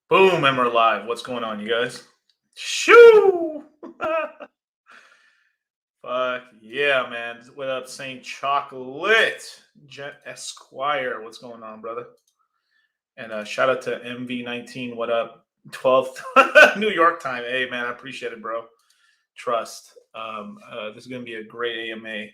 Boom, and we're live. What's going on, you guys? Shoo! Fuck yeah, man. What up, Saint Chocolate? Jet Esquire. What's going on, brother? And shout out to MV19. What up? 12th New York time. Hey, man, I appreciate it, bro. Trust. This is going to be a great AMA.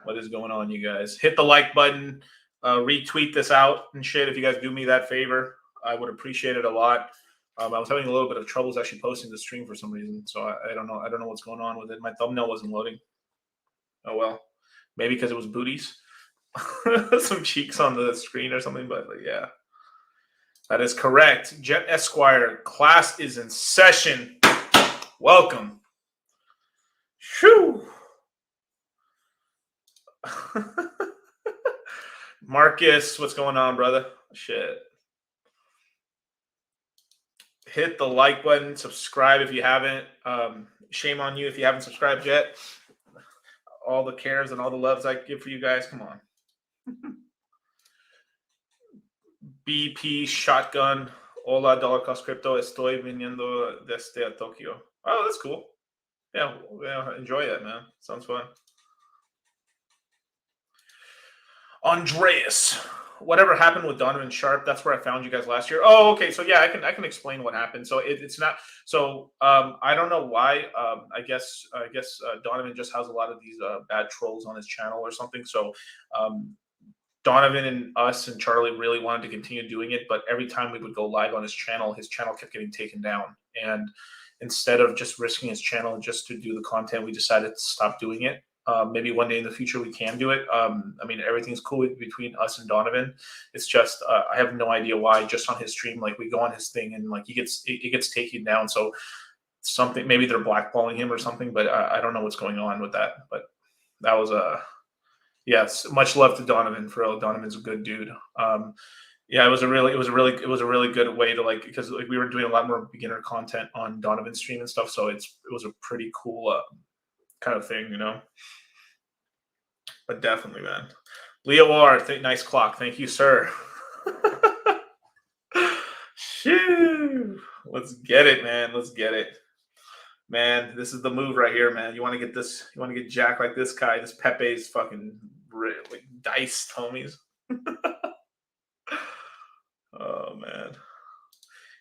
What is going on, you guys? Hit the like button. Retweet this out and shit if you guys do me that favor. I would appreciate it a lot. I was having a little bit of troubles actually posting the stream for some reason, so I don't know. I don't know what's going on with it. My thumbnail wasn't loading. Oh well, maybe because it was booties, some cheeks on the screen or something. But yeah, that is correct. Jet Esquire, class is in session. Welcome. Shoo. Marcus, what's going on, brother? Shit. Hit the like button, subscribe if you haven't. Shame on you if you haven't subscribed yet. All the cares and all the loves I give for you guys. Come on. BP Shotgun. Hola, DollarCostCrpyto. Estoy viniendo desde Tokyo. Oh, that's cool. Yeah, enjoy that, man. Sounds fun. Andreas. Whatever happened with Donovan Sharp, that's where I found you guys last year. Oh, okay. So yeah, I can explain what happened. So it's not. So I don't know why. I guess Donovan just has a lot of these bad trolls on his channel or something. So Donovan and us and Charlie really wanted to continue doing it, but every time we would go live on his channel kept getting taken down. And instead of just risking his channel just to do the content, we decided to stop doing it. Maybe one day in the future we can do it. I mean, everything's cool between us and Donovan. It's just I have no idea why. Just on his stream, like we go on his thing and like it gets taken down. So something, maybe they're blackballing him or something, but I don't know what's going on with that. But that was yes, much love to Donovan. For real, Donovan's a good dude. Yeah, it was a really good way to like, because like we were doing a lot more beginner content on Donovan's stream and stuff. So it was a pretty cool kind of thing, you know. But definitely, man. Leo R, nice clock. Thank you, sir. Shoo. Let's get it, man. Let's get it. Man, this is the move right here, man. You want to get this, you want to get jacked like this guy. This Pepe's fucking like diced, homies. Oh, man.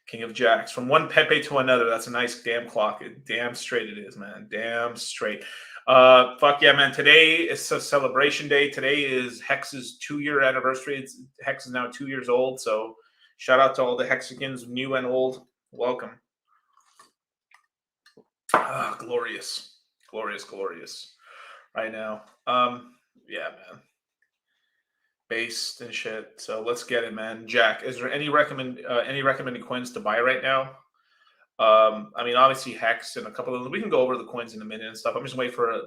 King of Jacks. From one Pepe to another. That's a nice damn clock. Damn straight it is, man. Damn straight. Fuck yeah, man. Today is a celebration day. Today is Hex's 2-year anniversary. Hex is now 2 years old. So shout out to all the Hexicans, new and old. Welcome. Glorious. Glorious, glorious. Right now. Yeah, man. Based and shit. So let's get it, man. Jack, is there any recommended coins to buy right now? I mean, obviously Hex and a couple of them. We can go over the coins in a minute and stuff. I'm just waiting for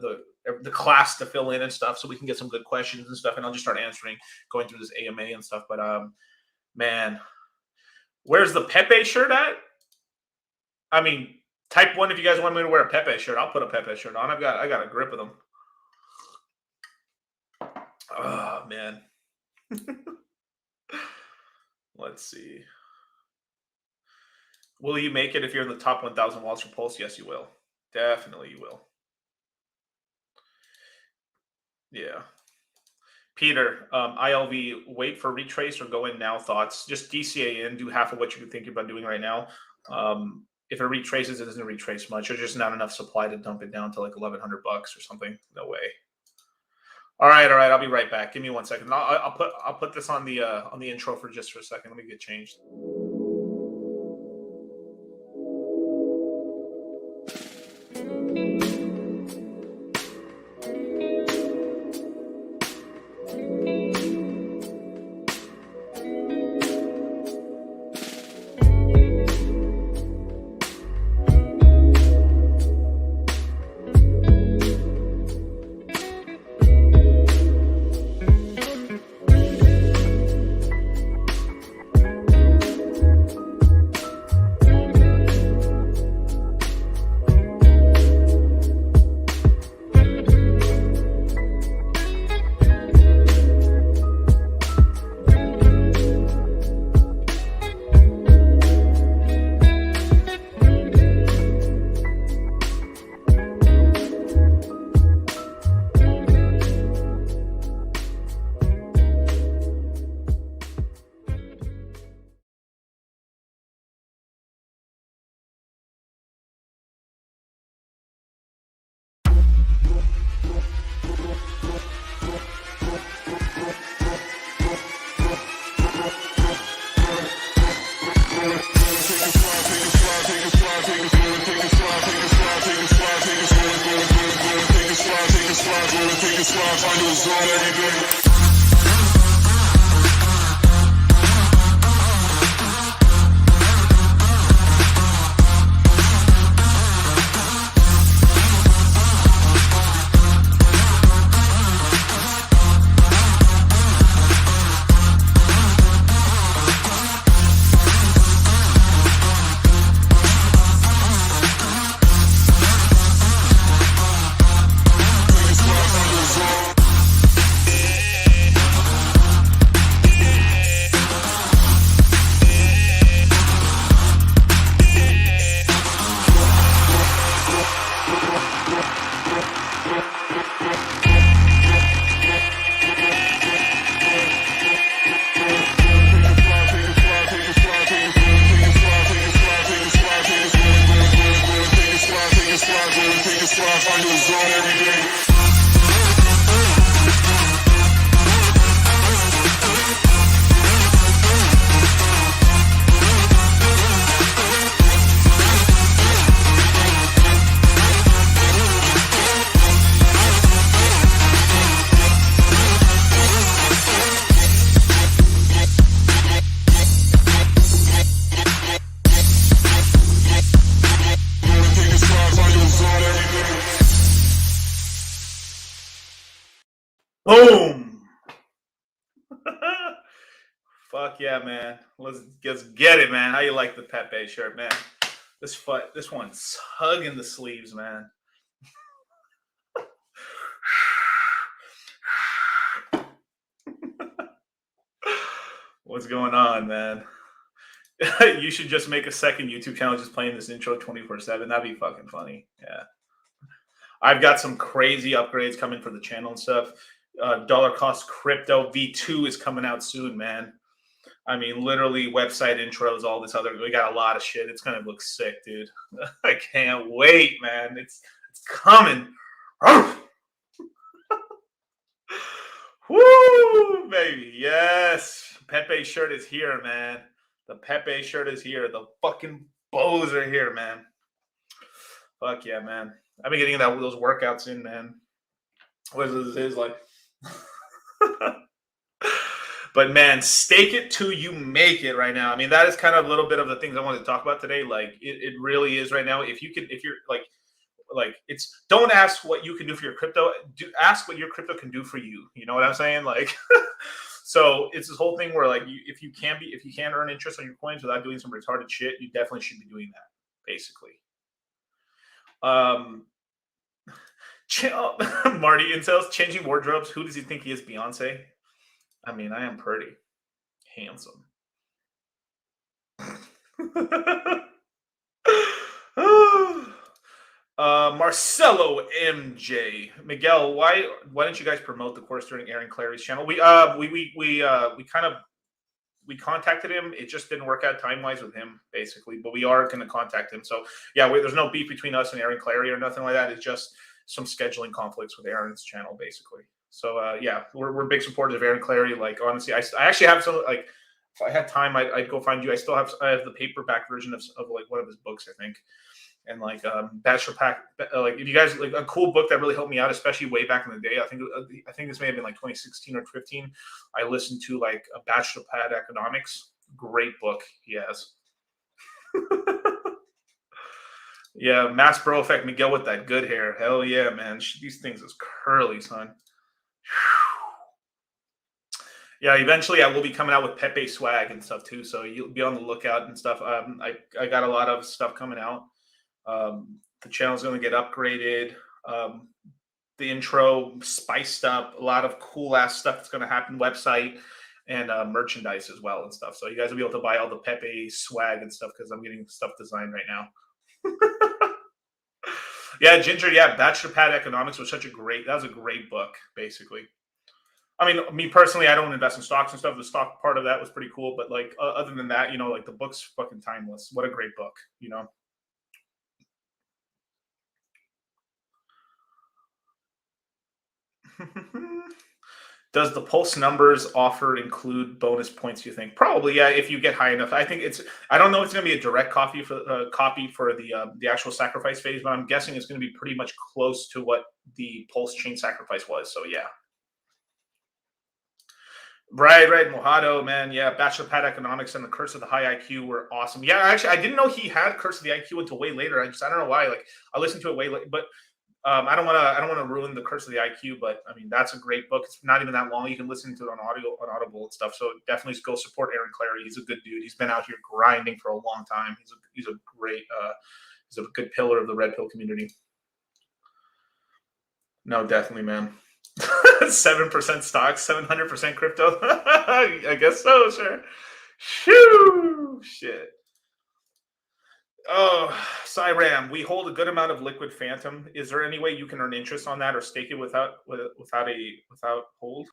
the class to fill in and stuff, so we can get some good questions and stuff, and I'll just start answering, going through this AMA and stuff. But man, where's the Pepe shirt at? I mean, type 1 if you guys want me to wear a Pepe shirt. I'll put a Pepe shirt on. I got a grip of them. Oh man. Let's see. Will you make it if you're in the top 1,000 wallets for Pulse? Yes, you will. Definitely you will. Yeah. Peter, ILV, wait for retrace or go in now thoughts. Just DCA in, do half of what you're thinking about doing right now. If it retraces, it doesn't retrace much. There's just not enough supply to dump it down to like $1,100 or something. No way. All right. I'll be right back. Give me 1 second. I'll put this on the intro for a second. Let me get changed. Boom! Fuck yeah, man. Let's get it, man. How you like the Pepe shirt, man? This one's hugging the sleeves, man. What's going on, man? You should just make a second YouTube channel just playing this intro 24/7. That'd be fucking funny. Yeah. I've got some crazy upgrades coming for the channel and stuff. DollarCostCrpyto V2 is coming out soon, man. I mean, literally website intros, all this other. We got a lot of shit. It's gonna look sick, dude. I can't wait, man. It's coming. Woo, baby. Yes. Pepe shirt is here, man. The Pepe shirt is here. The fucking bows are here, man. Fuck yeah, man. I've been getting those workouts in, man. What is this? Like But man, stake it till you make it right now. I mean, that is kind of a little bit of the things I wanted to talk about today. Like it really is right now. If you can, if you're like it's don't ask what you can do for your crypto. Do ask what your crypto can do for you. You know what I'm saying? Like so it's this whole thing where like if you can earn interest on your coins without doing some retarded shit, you definitely should be doing that, basically. Um Marty Intel's changing wardrobes. Who does he think he is? Beyonce? I mean, I am pretty handsome. Marcelo MJ Miguel, why didn't you guys promote the course during Aaron Clary's channel? We kind of we contacted him. It just didn't work out time wise with him, basically. But we are going to contact him. So yeah, there's no beef between us and Aaron Clary or nothing like that. It's just some scheduling conflicts with Aaron's channel, basically. So yeah, we're big supporters of Aaron Clary. Like honestly, I actually have some like. If I had time, I'd go find you. I have the paperback version of like one of his books, I think. And like bachelor pack, like if you guys like a cool book that really helped me out, especially way back in the day. I think this may have been like 2016 or 15. I listened to like a bachelor pad economics. Great book he has. Yeah, Mass Bro Effect Miguel with that good hair. Hell yeah, man. These things is curly, son. Yeah, eventually I will be coming out with Pepe swag and stuff too. So you'll be on the lookout and stuff. I got a lot of stuff coming out. The channel's going to get upgraded. The intro spiced up. A lot of cool ass stuff that's going to happen. Website and merchandise as well and stuff. So you guys will be able to buy all the Pepe swag and stuff because I'm getting stuff designed right now. Yeah, Ginger. Yeah, Bachelor Pad Economics was that was a great book, basically. I mean, me personally, I don't invest in stocks and stuff. The stock part of that was pretty cool, but like other than that, you know, like the book's fucking timeless. What a great book, you know. Does the Pulse numbers offer include bonus points? You think probably, yeah. If you get high enough, I think it's. I don't know. If it's going to be a direct copy for the actual sacrifice phase, but I'm guessing it's going to be pretty much close to what the PulseChain sacrifice was. So yeah. Right, Mojado, man. Yeah, Bachelor Pad Economics and the Curse of the High IQ were awesome. Yeah, actually, I didn't know he had Curse of the IQ until way later. I don't know why. Like, I listened to it way late, but I don't want to ruin the Curse of the IQ. But I mean, that's a great book. It's not even that long. You can listen to it on Audible and stuff. So definitely go support Aaron Clary. He's a good dude. He's been out here grinding for a long time. He's a great he's a good pillar of the red pill community. No, definitely, man. 7% stocks, 700% crypto. I guess so, sure. Shoo! Shit. Oh, Cyram, we hold a good amount of liquid phantom. Is there any way you can earn interest on that or stake it without hold?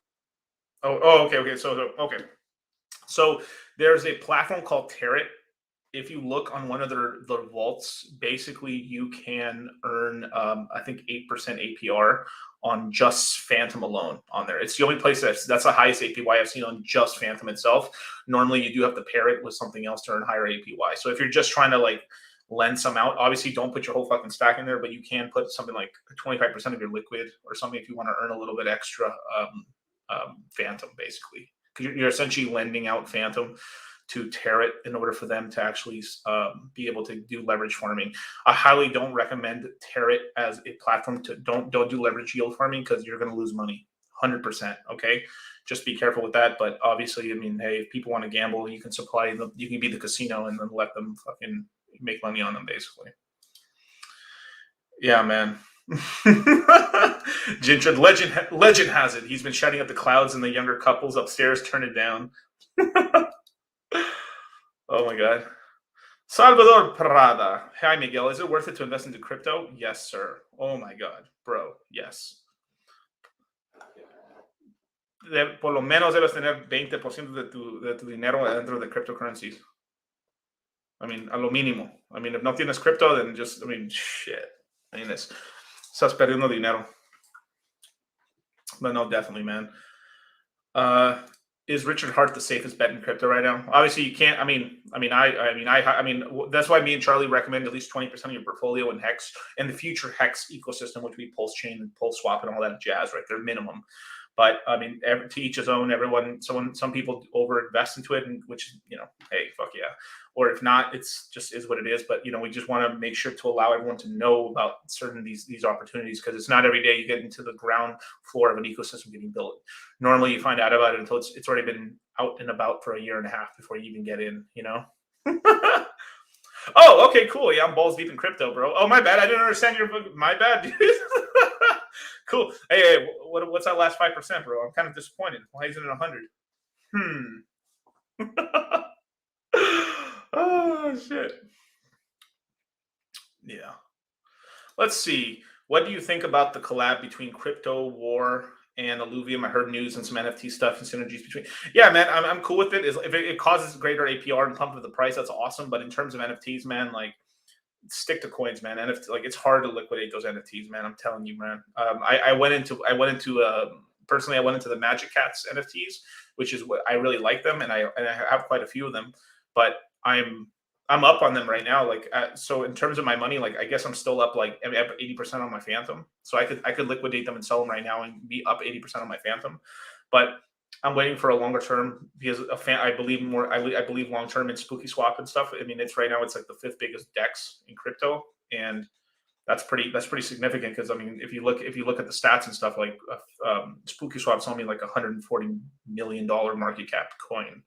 Okay. Okay. So there's a platform called Territ. If you look on one of their vaults, basically you can earn I think 8% APR on just Phantom alone on there. It's the only place that's the highest APY I've seen on just Phantom itself. Normally you do have to pair it with something else to earn higher APY. So if you're just trying to like lend some out, obviously don't put your whole fucking stack in there, but you can put something like 25% of your liquid or something if you want to earn a little bit extra Phantom, basically. Because you're essentially lending out Phantom to Territ in order for them to actually be able to do leverage farming. I highly don't recommend Territ as a platform to don't do leverage yield farming because you're going to lose money 100%. Okay, just be careful with that. But obviously, I mean, hey, if people want to gamble, you can supply them. You can be the casino and then let them fucking make money on them, basically. Yeah, man. Ginger, legend has it. He's been shouting at the clouds and the younger couples upstairs. Turn it down. Oh my God. Salvador Prada. Hi, Miguel. Is it worth it to invest into crypto? Yes, sir. Oh my God, bro. Yes. Por lo menos debes tener 20% de tu dinero dentro de cryptocurrencies. I mean, a lo mínimo. I mean, if no tienes crypto, then just, I mean, shit. I mean, estás perdiendo dinero. But no, definitely, man. Is Richard Hart the safest bet in crypto right now? Obviously, you can't. I mean, that's why me and Charlie recommend at least 20% of your portfolio in Hex and the future Hex ecosystem, which would be PulseChain and PulseSwap and all that jazz, right? They're minimum. But I mean, to each his own. Some people overinvest into it, and which, hey, fuck yeah. Or if not, it's just is what it is. But we just want to make sure to allow everyone to know about certain these opportunities, because it's not every day you get into the ground floor of an ecosystem getting built. Normally, you find out about it until it's already been out and about for a year and a half before you even get in. Oh, okay, cool. Yeah, I'm balls deep in crypto, bro. Oh, my bad. I didn't understand your book. My bad, dude. Cool. Hey, what's that last 5%, bro? I'm kind of disappointed. Why isn't it 100? Oh, shit. Yeah. Let's see. What do you think about the collab between Crypto War and Alluvium? I heard news and some NFT stuff and synergies between. Yeah, man, I'm cool with it. If it causes greater APR and pump of the price, that's awesome. But in terms of NFTs, man, like, stick to coins, man. NFT, like, it's hard to liquidate those NFTs, man. I'm telling you, man. I went into personally, I went into the Magic Cats NFTs, which is what I really like them, and I have quite a few of them. But I'm up on them right now. Like, so in terms of my money, like, I guess I'm still up like 80% on my Phantom. So I could liquidate them and sell them right now and be up 80% on my Phantom. But I'm waiting for a longer term, because I believe long term in Spooky Swap and stuff. I mean, it's right now it's like the 5th biggest DEX in crypto, and that's pretty significant, because I mean, if you look at the stats and stuff, like Spooky Swap's only like $140 million market cap coin,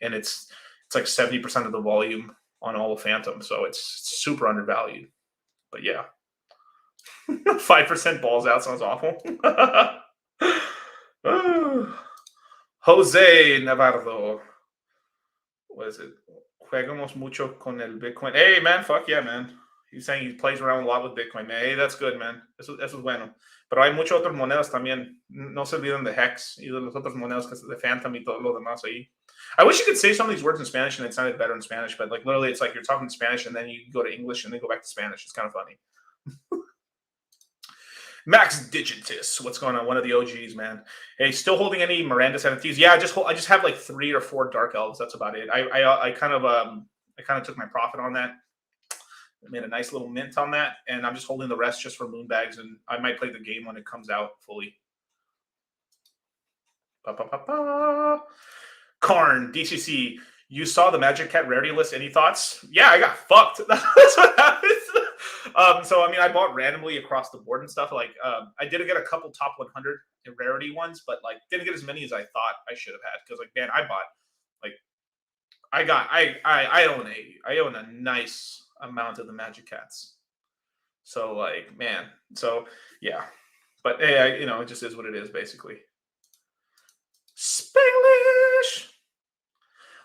and it's like 70% of the volume on all of Phantom, so it's super undervalued. But yeah, 5% balls out sounds awful. Jose Navarro, what is it? Juegamos mucho con el Bitcoin. Hey, man, fuck yeah, man. He's saying he plays around a lot with Bitcoin, man. Hey, that's good, man. Eso es bueno. Pero hay muchas otras monedas también. No se olviden de Hex y de las otras monedas, de Phantom y todo lo demás ahí. I wish you could say some of these words in Spanish and it sounded better in Spanish, but like literally it's like you're talking Spanish and then you go to English and then go back to Spanish. It's kind of funny. Max Digitus, what's going on? One of the OGs, man. Hey, still holding any Miranda's NFTs? Yeah, I just have like 3 or 4 Dark Elves. That's about it. I kind of took my profit on that. I made a nice little mint on that, and I'm just holding the rest just for Moonbags, and I might play the game when it comes out fully. Karn, DCC, you saw the Magic Cat rarity list. Any thoughts? Yeah, I got fucked. That's what happens. So, I mean, I bought randomly across the board and stuff. Like, I did get a couple top 100 rarity ones, but like, didn't get as many as I thought I should have had. Because, like, man, I bought, like, I own a nice amount of the Magic Cats. So, like, man, so yeah. But hey, it just is what it is, basically. Spanglish.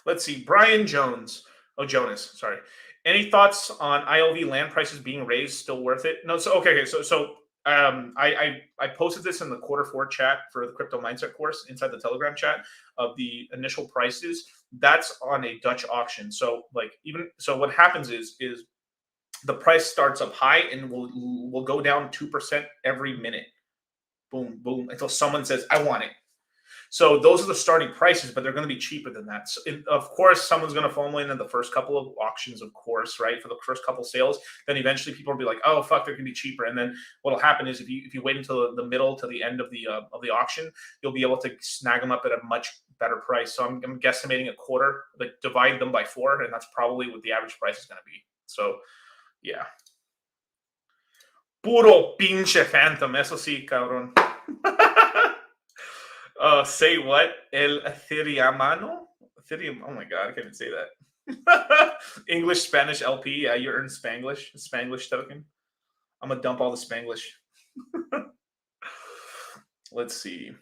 Let's see, Brian Jones. Oh, Jonas, sorry. Any thoughts on IOV land prices being raised? Still worth it? No. So okay. So I posted this in the Q4 chat for the crypto mindset course inside the Telegram chat of the initial prices. That's on a Dutch auction. So like what happens is the price starts up high and will go down 2% every minute. Boom, boom, until someone says, I want it. So those are the starting prices, but they're going to be cheaper than that. So of course, someone's going to FOMO in the first couple of auctions, of course, right? For the first couple sales, then eventually people will be like, "Oh fuck, they're going to be cheaper." And then what'll happen is if you wait until the middle to the end of the auction, you'll be able to snag them up at a much better price. So I'm guesstimating a quarter, like divide them by 4, and that's probably what the average price is going to be. So yeah. Puro pinche Phantom, eso sí, cabrón. Say what? El Ethereum? Ethereum. Oh my god, I can't even say that. English, Spanish, LP. Yeah, you earn Spanglish. Spanglish token. I'm gonna dump all the Spanglish. Let's see.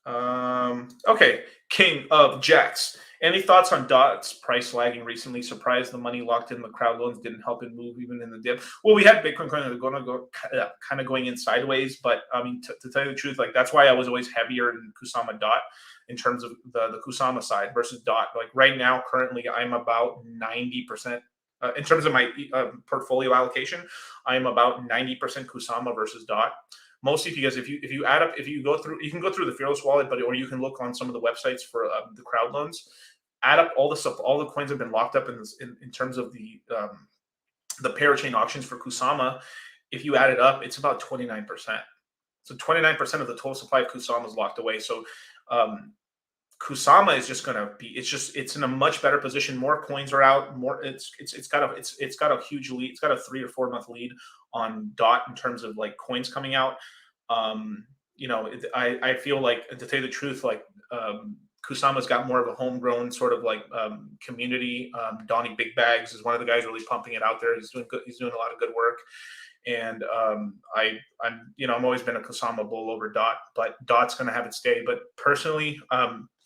Okay, King of Jacks. Any thoughts on Dot's price lagging recently? Surprised the money locked in the crowd loans didn't help it move even in the dip. Well, we had Bitcoin kind of going in sideways, but I mean, to tell you the truth, like that's why I was always heavier in Kusama Dot in terms of the Kusama side versus Dot. Like right now, currently, I'm about 90%. In terms of my portfolio allocation, I'm about 90% Kusama versus Dot. Mostly because if you add up, you can go through the Fearless wallet, or you can look on some of the websites for the crowd loans. Add up all the coins have been locked up in terms of the parachain auctions for Kusama. If you add it up, it's about 29%. So 29% of the total supply of Kusama is locked away. So Kusama is just going to be, it's in a much better position. More coins are out. It's got a huge lead. It's got a 3 or 4 month lead on Dot in terms of like coins coming out. I feel like, to tell you the truth, like Kusama's got more of a homegrown sort of like community. Donnie Big Bags is one of the guys really pumping it out there. He's doing good. He's doing a lot of good work. And I'm always been a Kusama bull over Dot, but Dot's going to have its day. But personally,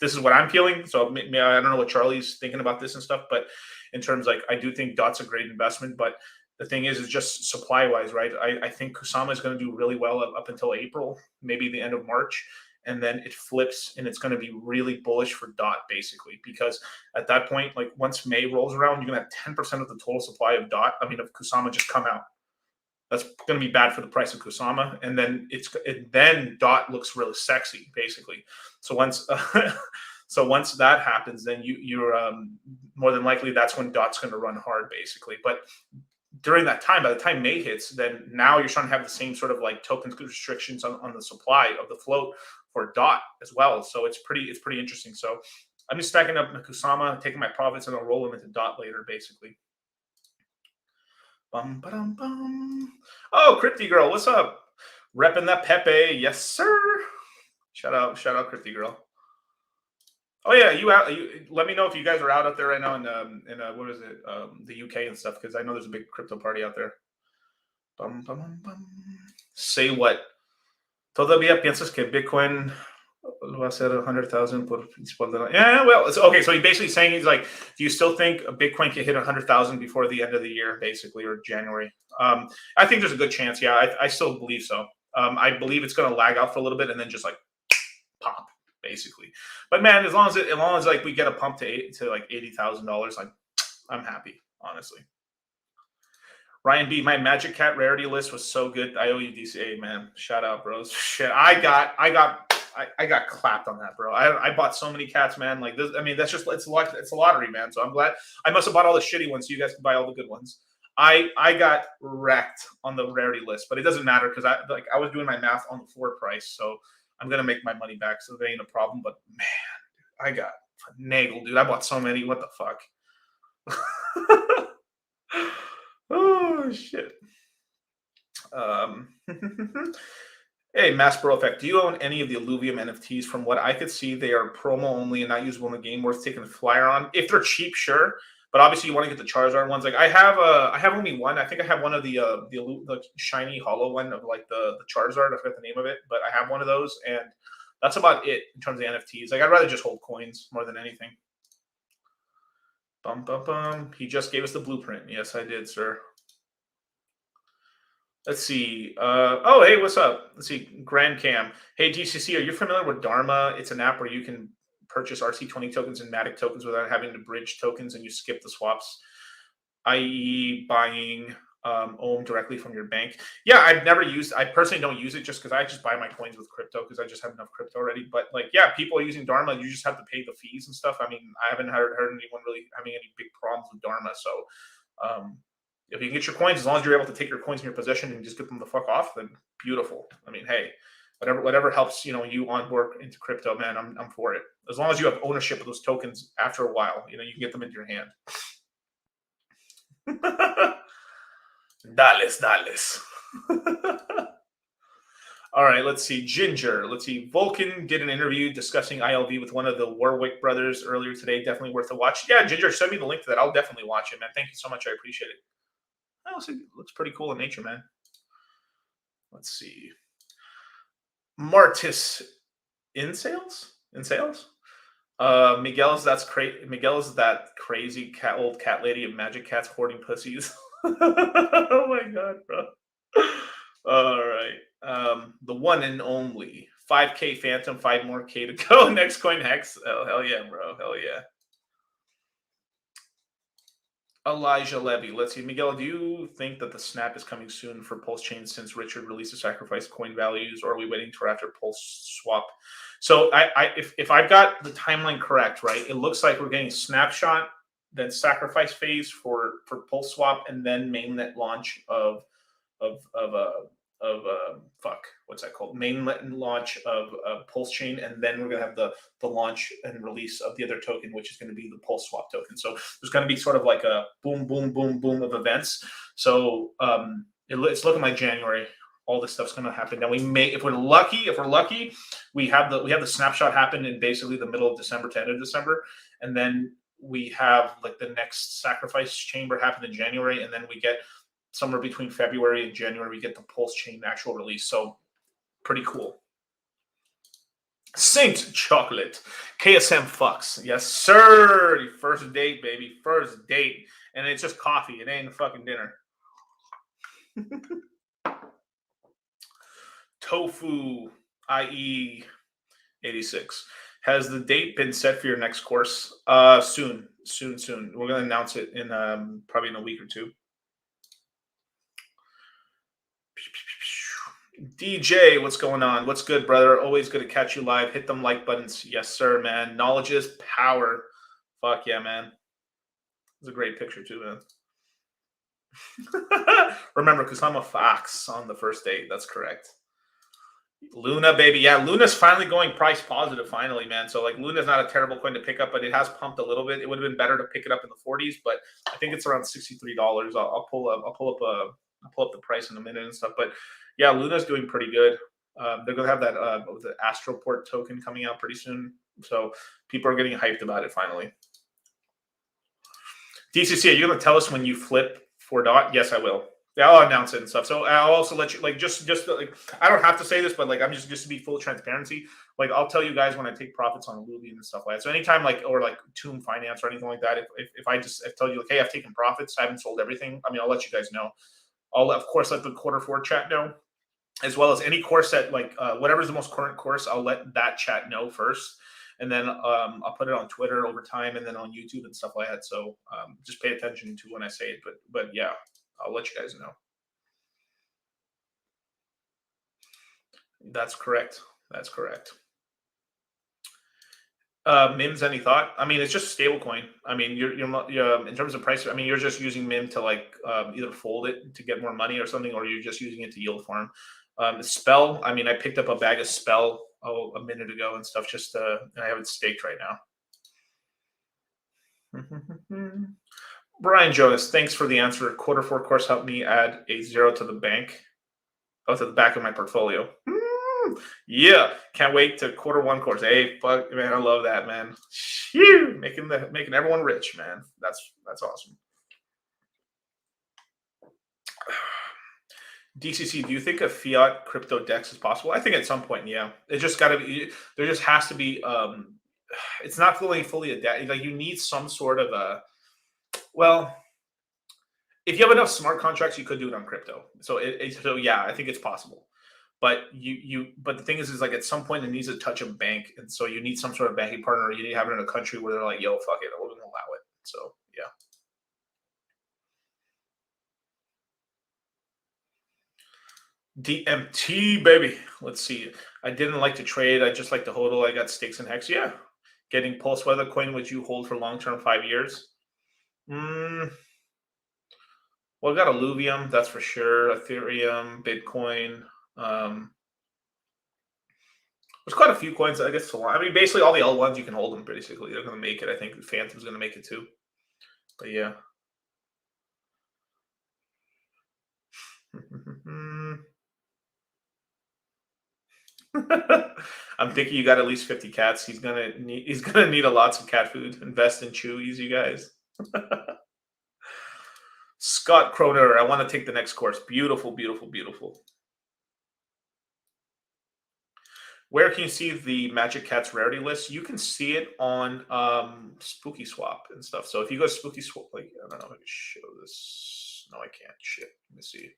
this is what I'm feeling. So I don't know what Charlie's thinking about this and stuff, but in terms like, I do think Dot's a great investment, but the thing is just supply wise, right? I think Kusama is going to do really well up until April, maybe the end of March. And then it flips and it's going to be really bullish for Dot basically, because at that point, like once May rolls around, you're going to have 10% of the total supply of of Kusama just come out. That's going to be bad for the price of Kusama, and then then Dot looks really sexy, basically. So once that happens, then you're more than likely that's when Dot's going to run hard, basically. But during that time, by the time May hits, then now you're starting to have the same sort of like token restrictions on the supply of the float for Dot as well. So it's pretty interesting. So I'm just stacking up Kusama, taking my profits, and I'll roll them into Dot later, basically. Bum, ba-dum, bum. Oh, Crypty Girl, what's up? Repping that Pepe, yes sir. Shout out, Crypty Girl. Oh yeah, let me know if you guys are out there right now in what is it, the UK and stuff, because I know there's a big crypto party out there. Bum, bum, bum, bum. Say what? Todavía piensas que Bitcoin va a ser 100,000 por principal de la... Yeah, well, it's okay. So he's basically saying, he's like, do you still think Bitcoin can hit 100,000 before the end of the year, basically, or January? I think there's a good chance. Yeah, I still believe so. I believe it's going to lag out for a little bit and then just like pop, basically. But man, as long as like we get a pump to like $80,000, like I'm happy, honestly. Ryan B, my Magic Cat rarity list was so good. I owe you DCA, man. Shout out, bros. Shit, I got clapped on that, bro. I bought so many cats, man. Like this, I mean, that's just it's a lottery, man. So I'm glad. I must have bought all the shitty ones, so you guys can buy all the good ones. I got wrecked on the rarity list, but it doesn't matter because I was doing my math on the floor price, so I'm gonna make my money back. So that ain't a problem. But man, I got nailed, dude. I bought so many. What the fuck? Oh shit. Hey, Maspero Effect, do you own any of the Alluvium NFTs? From what I could see, they are promo only and not usable in the game, worth taking a flyer on. If they're cheap, sure. But obviously you want to get the Charizard ones. Like I have only one. I think I have one of the shiny hollow one of like the Charizard. I forgot the name of it, but I have one of those, and that's about it in terms of NFTs. Like I'd rather just hold coins more than anything. Bum, bum, bum. He just gave us the blueprint. Yes, I did, sir. Let's see. Oh, hey, what's up? Let's see. Grand Cam. Hey, GCC, are you familiar with Dharma? It's an app where you can purchase RC20 tokens and Matic tokens without having to bridge tokens, and you skip the swaps, i.e. buying OHM directly from your bank. Yeah, I personally don't use it just because I just buy my coins with crypto because I just have enough crypto already. But like, yeah, people are using Dharma. You just have to pay the fees and stuff. I mean, I haven't heard anyone really having any big problems with Dharma. So if you can get your coins, as long as you're able to take your coins in your possession and just get them the fuck off, then beautiful. I mean, hey, whatever helps you onboard into crypto, man, I'm for it. As long as you have ownership of those tokens after a while, you can get them into your hand. Dales. All right, let's see. Ginger. Let's see. Vulcan did an interview discussing ILV with one of the Warwick brothers earlier today. Definitely worth a watch. Yeah, Ginger, send me the link to that. I'll definitely watch it, man. Thank you so much. I appreciate it. It looks pretty cool in nature, man. Let's see. Martis in sales? Miguel is that crazy old cat lady of Magic Cats hoarding pussies. Oh my god, bro. All right. The one and only 5K Phantom, 5 more K to go. Next coin Hex. Oh, hell yeah, bro. Hell yeah. Elijah Levy. Let's see. Miguel, do you think that the snap is coming soon for PulseChain since Richard released the sacrifice coin values, or are we waiting for after Pulse Swap? So if I've got the timeline correct, right, it looks like we're getting snapshot, then sacrifice phase for Pulse Swap, and then mainnet launch of what's that called? Mainnet launch of PulseChain, and then we're gonna have the launch and release of the other token, which is going to be the Pulse Swap token. So there's going to be sort of like a boom, boom, boom, boom of events. So it's looking like January. All this stuff's going to happen. Now we may, if we're lucky, we have the snapshot happen in basically the middle of December to end of December, and then we have like the next sacrifice chamber happen in January, and then we get somewhere between February and January we get the PulseChain actual release. So pretty cool. Saint Chocolate, KSM fucks. Yes, sir. First date, baby. First date. And it's just coffee. It ain't a fucking dinner. Tofu, IE 86. Has the date been set for your next course? Soon. We're going to announce it in probably in a week or two. DJ, what's going on? What's good, brother? Always good to catch you live. Hit them like buttons. Yes, sir, man. Knowledge is power. Fuck yeah, man. It's a great picture too, man. Remember, Kusama Fox on the first date. That's correct. Luna, baby. Yeah, Luna's finally going price positive, finally, man. So, like, Luna's not a terrible coin to pick up, but it has pumped a little bit. It would have been better to pick it up in the 40s, but I think it's around $63. I'll pull up the price in a minute and stuff. But yeah, Luna's doing pretty good. They're gonna have that the Astroport token coming out pretty soon, so people are getting hyped about it finally. DCC, are you gonna tell us when you flip for Dot? Yes, I will. Yeah, I'll announce it and stuff. So I'll also let you, like, just like, I don't have to say this, but like, I'm just to be full transparency. Like, I'll tell you guys when I take profits on Alluvium and stuff like that. So anytime, like, or like Tomb Finance or anything like that, if I tell you, like, hey, I've taken profits, I haven't sold everything. I mean, I'll let you guys know. I'll of course let the Q4 chat know, as well as any course that, like, whatever's the most current course, I'll let that chat know first, and then I'll put it on Twitter over time, and then on YouTube and stuff like that. So just pay attention to when I say it. But yeah, I'll let you guys know. That's correct. That's correct. MIM's any thought? I mean, it's just a stablecoin. I mean, you're in terms of price. I mean, you're just using MIM to, like, either fold it to get more money or something, or you're just using it to yield farm. Spell. I mean, I picked up a bag of Spell a minute ago and stuff. Just I have it staked right now. Brian Jonas, thanks for the answer. Q4 course helped me add a 0 to the bank. Oh, to the back of my portfolio. Yeah, can't wait to Q1 course. Hey, fuck, man, I love that, man. Phew, making everyone rich, man. That's awesome. DCC, do you think a fiat crypto DEX is possible? I think at some point, yeah. It just got to be. There just has to be. It's not fully adapted. Like, you need some sort of a. Well, if you have enough smart contracts, you could do it on crypto. So yeah, I think it's possible. But but the thing is like, at some point it needs a touch of bank, and so you need some sort of banking partner. You need to have it in a country where they're like, yo, fuck it, we're gonna allow it. So yeah. DMT, baby. Let's see. I didn't like to trade. I just like to hodl. I got stakes in Hex. Yeah. Getting Pulse Weather coin, would you hold for long-term 5 years? Well, I got Alluvium, that's for sure. Ethereum, Bitcoin. There's quite a few coins, I guess. I mean, basically all the L1s, you can hold them, basically. They're going to make it. I think Phantom's going to make it too. But yeah. I'm thinking you got at least 50 cats. He's gonna need a lots of cat food. Invest in Chewies, you guys. Scott Croner, I want to take the next course. Beautiful, beautiful, beautiful. Where can you see the Magic Cats rarity list? You can see it on Spooky Swap and stuff. So if you go to Spooky Swap, like, I don't know if I can show this. No, I can't. Shit. Let me see.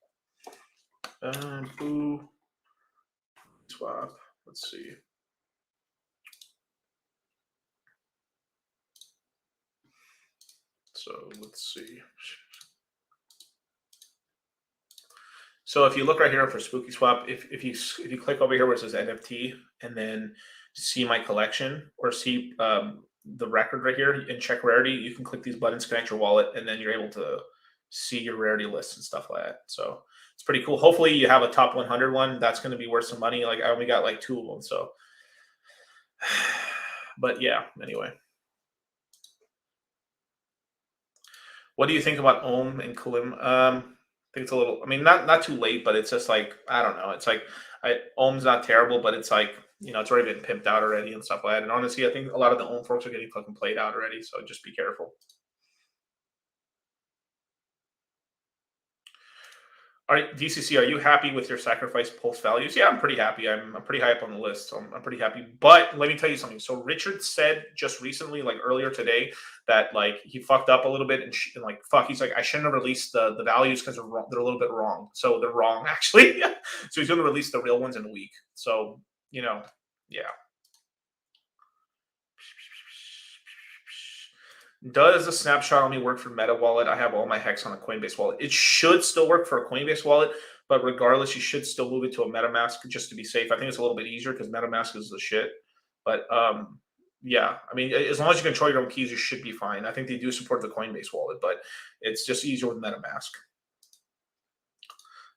Boo. Swap. Let's see. So let's see. So if you look right here for Spooky Swap, if you click over here where it says NFT and then see my collection, or see the record right here and check rarity, you can click these buttons, connect your wallet, and then you're able to see your rarity list and stuff like that. So it's pretty cool. Hopefully you have a top 100 one. That's going to be worth some money. Like I only got like 2 of them. So, but yeah, anyway. What do you think about Ohm and Kalim? I think it's a little. I mean, not too late, but it's just like I don't know. It's like Ohm's not terrible, but it's like it's already been pimped out already and stuff like that. And honestly, I think a lot of the Ohm folks are getting fucking played out already. So just be careful. DCC, are you happy with your sacrifice pulse values? Yeah, I'm pretty happy. I'm pretty high up on the list, so I'm pretty happy. But let me tell you something. So Richard said just recently, like earlier today, that like he fucked up a little bit and, like fuck, he's like I shouldn't have released the values because they're a little bit wrong. So they're wrong actually. So he's going to release the real ones in a week. So yeah. Does a snapshot only work for Meta Wallet? I have all my hex on a Coinbase wallet. It should still work for a Coinbase wallet, but regardless, you should still move it to a MetaMask just to be safe. I think it's a little bit easier because MetaMask is the shit. But yeah, I mean, as long as you control your own keys, you should be fine. I think they do support the Coinbase wallet, but it's just easier with MetaMask.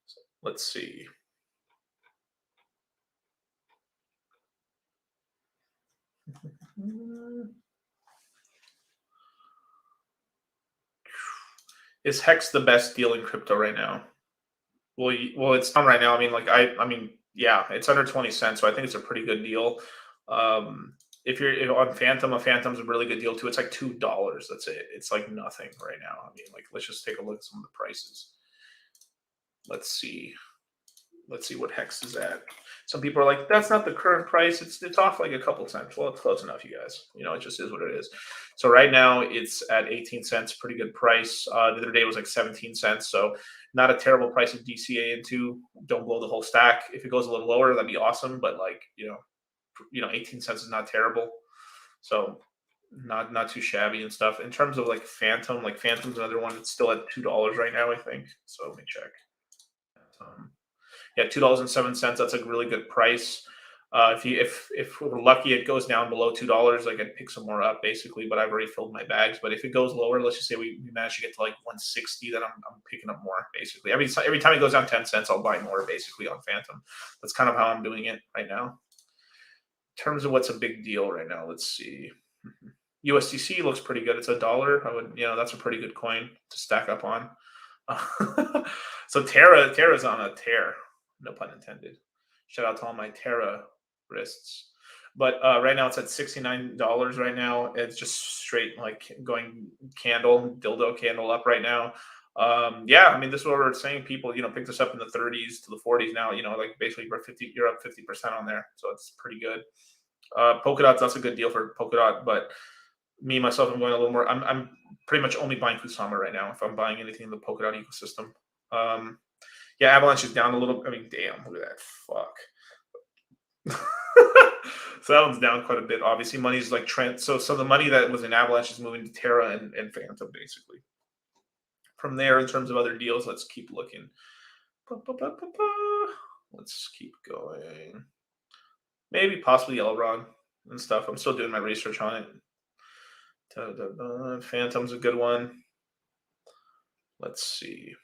So let's see. Is Hex the best deal in crypto right now? Well, it's down right now. I mean, like I mean, yeah, it's under 20 cents, so I think it's a pretty good deal. If you're on Phantom, a Phantom's a really good deal too. It's like $2. That's it. It's like nothing right now. I mean, like let's just take a look at some of the prices. Let's see. Let's see what Hex is at. Some people are like, that's not the current price. It's off like a couple cents. Well, it's close enough, you guys. It just is what it is. So right now it's at 18 cents, pretty good price. The other day was like 17 cents. So not a terrible price of DCA into. Don't blow the whole stack. If it goes a little lower, that'd be awesome. But like, 18 cents is not terrible. So not too shabby and stuff. In terms of like Phantom's another one. It's still at $2 right now, I think. So let me check. Yeah, $2.07. That's a really good price. If we're lucky, it goes down below $2. I can pick some more up basically, but I've already filled my bags. But if it goes lower, let's just say we manage to get to like 160, then I'm picking up more basically. Every time it goes down 10 cents, I'll buy more basically on Phantom. That's kind of how I'm doing it right now. In terms of what's a big deal right now, let's see. USDC looks pretty good. It's $1. I would, that's a pretty good coin to stack up on. So Terra's on a tear. No pun intended. Shout out to all my Terra wrists. But right now it's at $69 right now. It's just straight like going dildo candle up right now. Yeah, I mean, this is what we're saying. People, pick this up in the 30s to the 40s now. Like basically you're up 50% on there. So it's pretty good. Polkadot, that's a good deal for Polkadot, but me myself, I'm going a little more. I'm pretty much only buying Kusama right now if I'm buying anything in the Polkadot ecosystem. Yeah, Avalanche is down a little. I mean, damn, look at that. Fuck. So that one's down quite a bit. Obviously, money's like trend. So the money that was in Avalanche is moving to Terra and Phantom, basically. From there, in terms of other deals, let's keep looking. Let's keep going. Maybe possibly Elrond and stuff. I'm still doing my research on it. Phantom's a good one. Let's see.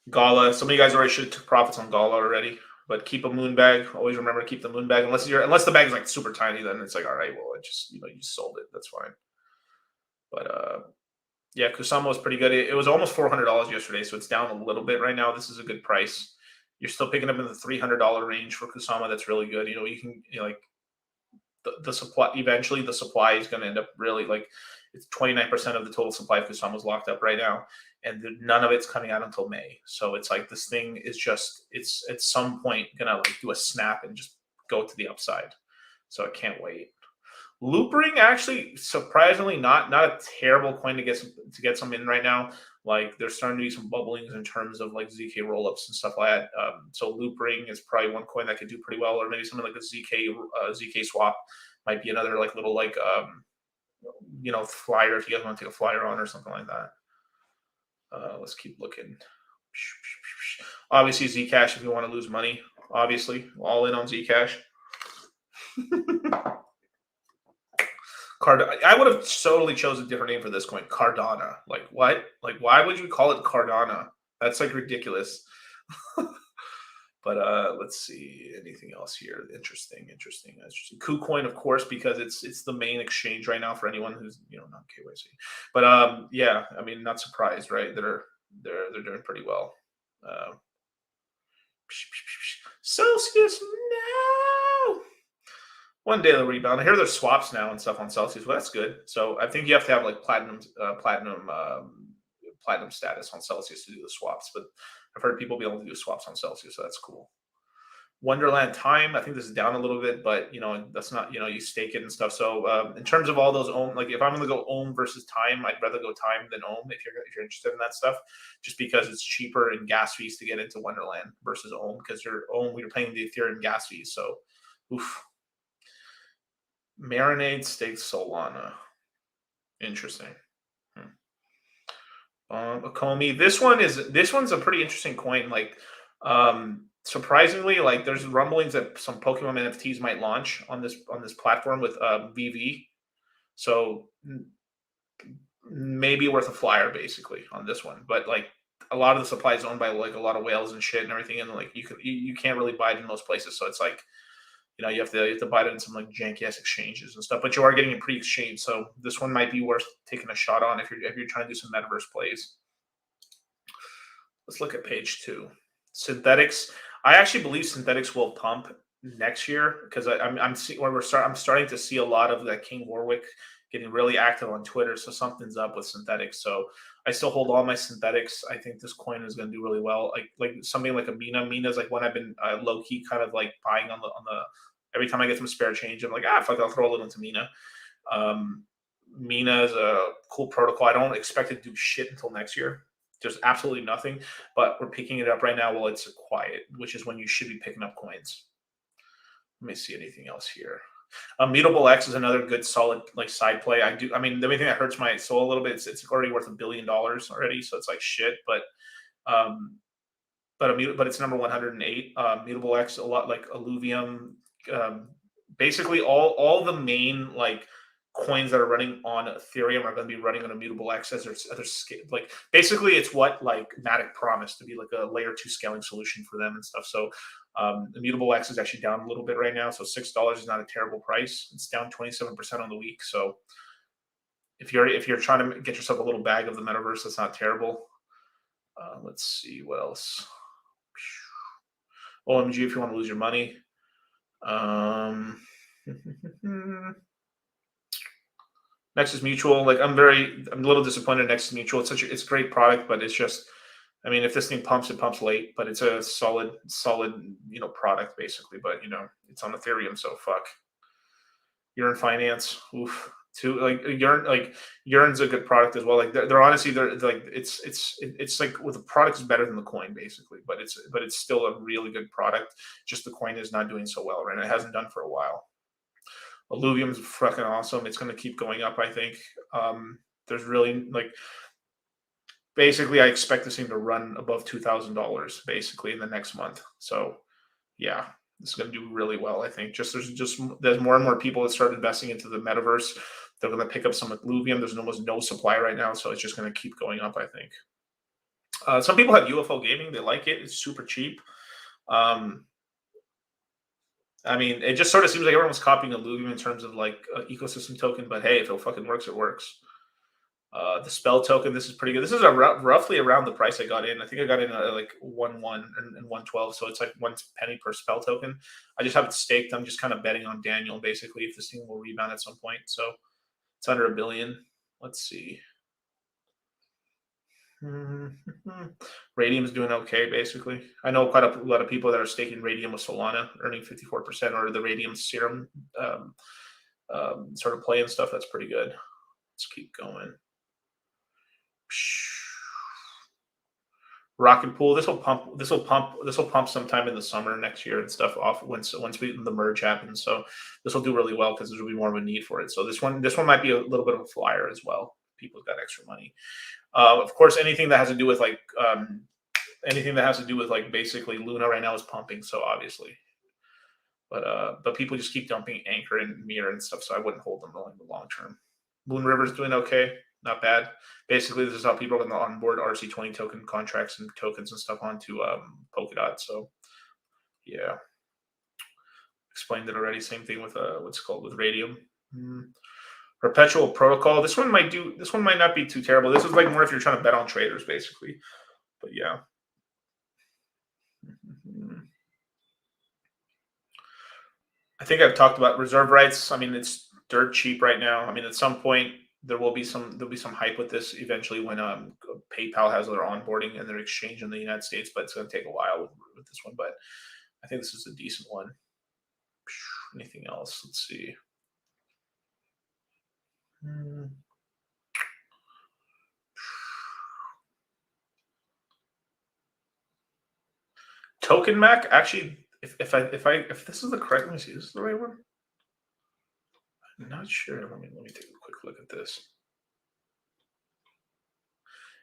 Gala. Some of you guys already should have took profits on Gala already, but keep a moon bag. Always remember to keep the moon bag. Unless the bag is like super tiny, then it's like, all right, well, it just you sold it. That's fine. But yeah, Kusama was pretty good. It was almost $400 yesterday, so it's down a little bit right now. This is a good price. You're still picking up in the $300 range for Kusama. That's really good. You can like the supply. Eventually, the supply is going to end up really like it's 29% of the total supply of Kusama is locked up right now, and none of it's coming out until May. So it's like this thing is just it's at some point gonna like do a snap and just go to the upside. So I can't wait. Loopring actually surprisingly not a terrible coin to get some in right now. Like there's starting to be some bubblings in terms of like ZK rollups and stuff like that. So Loopring is probably one coin that could do pretty well, or maybe something like a ZK swap might be another like little like flyer if you guys want to take a flyer on or something like that. Let's keep looking. Obviously Zcash if you want to lose money. Obviously all in on Zcash. I would have totally chose a different name for this coin. Cardano. Like what? Like why would you call it Cardano? That's like ridiculous. But let's see anything else here. Interesting. KuCoin, of course, because it's the main exchange right now for anyone who's not KYC. But yeah, I mean, not surprised, right? They're doing pretty well. Uh, Celsius, no. One day they'll rebound. I hear there's swaps now and stuff on Celsius. Well, that's good. So I think you have to have like platinum status on Celsius to do the swaps. But I've heard people be able to do swaps on Celsius, so that's cool. Wonderland Time, I think this is down a little bit, but that's not, you stake it and stuff. So in terms of all those ohm, like if I'm going to go ohm versus time, I'd rather go time than ohm if you're interested in that stuff, just because it's cheaper in gas fees to get into Wonderland versus ohm, because you're paying the Ethereum gas fees. So, oof. Marinade staked Solana. Interesting. Akomi. This one's a pretty interesting coin. Like, surprisingly, like there's rumblings that some Pokemon NFTs might launch on this platform with VV. So maybe worth a flyer basically on this one. But like a lot of the supply is owned by like a lot of whales and shit and everything, and like you can't really buy it in most places. So it's like you have to buy it in some like janky ass exchanges and stuff. But you are getting a pre-exchange, so this one might be worth taking a shot on if you're trying to do some metaverse plays. Let's look at page 2. Synthetics. I actually believe synthetics will pump next year because I'm starting to see a lot of that King Warwick getting really active on Twitter. So something's up with synthetics. So I still hold all my synthetics. I think this coin is going to do really well. Like something like a Mina. Mina's like one I've been low key kind of like buying on the every time I get some spare change. I'm like, fuck, I'll throw a little into Mina. Mina is a cool protocol. I don't expect it to do shit until next year. There's absolutely nothing, but we're picking it up right now while it's quiet, which is when you should be picking up coins. Let me see anything else here. Mutable X is another good, solid like side play. I mean, the only thing that hurts my soul a little bit, it's already worth $1 billion already, so it's like shit. But it's number 108. Mutable X, a lot like Alluvium. Basically, all the main like coins that are running on Ethereum are going to be running on Immutable X as their like basically it's what like Matic promised to be like a layer 2 scaling solution for them and stuff. So Immutable X is actually down a little bit right now, so $6 is not a terrible price. It's down 27% on the week. So if you're trying to get yourself a little bag of the metaverse, that's not terrible. Let's see what else. OMG, if you want to lose your money. Nexus Mutual, like I'm a little disappointed in Nexus Mutual. It's a great product, but it's just, I mean, if this thing pumps, it pumps late, but it's a solid, product basically. But it's on Ethereum, so fuck. Yearn Finance, oof. Too like Yearn's a good product as well. Like they're honestly like it's like the product is better than the coin basically, but it's still a really good product. Just the coin is not doing so well right now. It hasn't done for a while. Alluvium is fucking awesome. It's going to keep going up, I think. There's really like basically I expect this thing to run above $2,000 basically in the next month. So yeah, it's going to do really well, I think. There's more and more people that start investing into the metaverse. They're going to pick up some Alluvium. There's almost no supply right now, so it's just going to keep going up, I think. Some people have UFO gaming. They like it. It's super cheap. I mean, it just sort of seems like everyone's copying Alluvium in terms of like ecosystem token, but hey, if it fucking works, it works. The spell token, this is pretty good. This is roughly around the price I got in. I think I got in at like 1.1 and 1.12, so it's like 1 penny per spell token. I just have it staked. I'm just kind of betting on Daniel basically if this thing will rebound at some point. So it's under $1 billion. Let's see. Radium is doing okay, basically. I know quite a lot of people that are staking Radium with Solana, earning 54%, or the Radium Serum sort of play and stuff. That's pretty good. Let's keep going. Rocket Pool. This will pump sometime in the summer next year and stuff. Off once the merge happens. So this will do really well because there will be more of a need for it. So this one might be a little bit of a flyer as well. People got extra money. Of course, anything that has to do with like basically Luna right now is pumping. So obviously, but people just keep dumping Anchor and Mirror and stuff. So I wouldn't hold them in the long term. Moon River's doing okay. not bad. Basically, this is how people are going to onboard RC20 token contracts and tokens and stuff onto Polkadot. So yeah, explained it already. Same thing with what's it called with Radium. Perpetual protocol. This one might not be too terrible. This is like more if you're trying to bet on traders, basically. But yeah. I think I've talked about reserve rights. I mean, it's dirt cheap right now. I mean, at some point there'll be some hype with this eventually when PayPal has their onboarding and their exchange in the United States, but it's going to take a while with this one. But I think this is a decent one. Anything else? Let's see. Token Mac, actually, if this is the correct, let me see, is this the right one? I'm not sure. Let me take a quick look at this.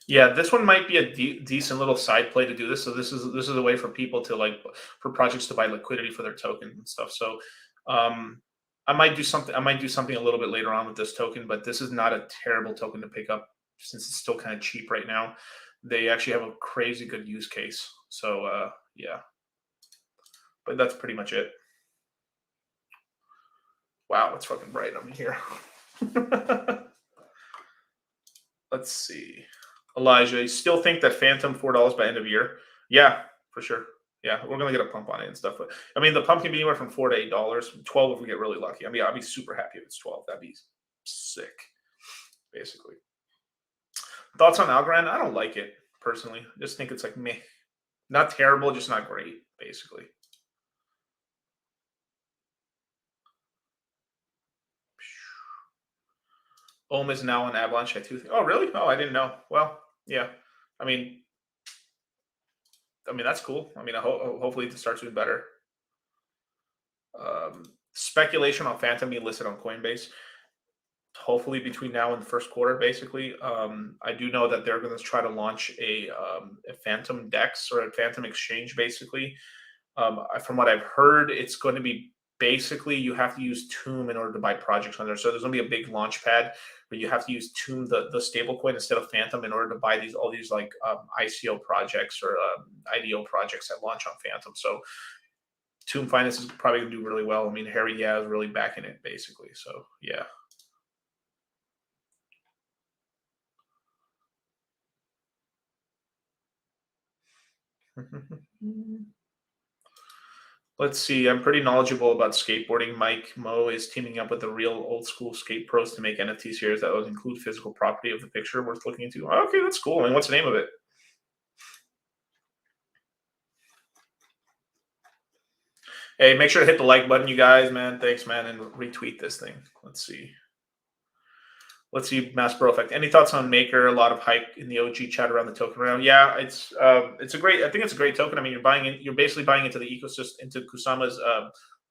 Yeah, this one might be a decent little side play to do this. So this is a way for people to for projects to buy liquidity for their token and stuff. So I might do something a little bit later on with this token, but this is not a terrible token to pick up since it's still kind of cheap right now. They actually have a crazy good use case. So yeah, but that's pretty much it. Wow, it's fucking bright on me here. Let's see. Elijah, you still think that Phantom $4 by end of year? Yeah, for sure. Yeah, we're gonna get a pump on it and stuff. But I mean, the pump can be anywhere from $4 to $8. 12 if we get really lucky. I mean, I'll be super happy if it's 12. That'd be sick, basically. Thoughts on Algorand? I don't like it personally. I just think it's like meh. Not terrible, just not great, basically. Ohm is now on Avalanche at 2. Oh, really? Oh, I didn't know. Well, yeah. I mean, that's cool. I mean, hopefully it starts doing better. Speculation on Phantom being listed on Coinbase. Hopefully between now and the first quarter, basically. I do know that they're going to try to launch a Phantom DEX or a Phantom exchange, basically. From what I've heard, it's going to be basically you have to use Tomb in order to buy projects on there. So there's going to be a big launch pad where you have to use Tomb, the stable coin, instead of Phantom in order to buy all these like ICO projects or IDO projects that launch on Phantom. So Tomb Finance is probably going to do really well. I mean, Harry Yaz is really backing it, basically. So yeah. Let's see. I'm pretty knowledgeable about skateboarding. Mike Mo is teaming up with the real old school skate pros to make NFTs here that would include physical property of the picture worth looking into. Okay, that's cool. I mean, what's the name of it? Hey, make sure to hit the like button, you guys, man. Thanks, man, and retweet this thing. Let's see. Mass Bro Effect. Any thoughts on Maker? A lot of hype in the OG chat around the token round. Yeah, it's a great. I think it's a great token. I mean, you're basically buying into the ecosystem, into Kusama's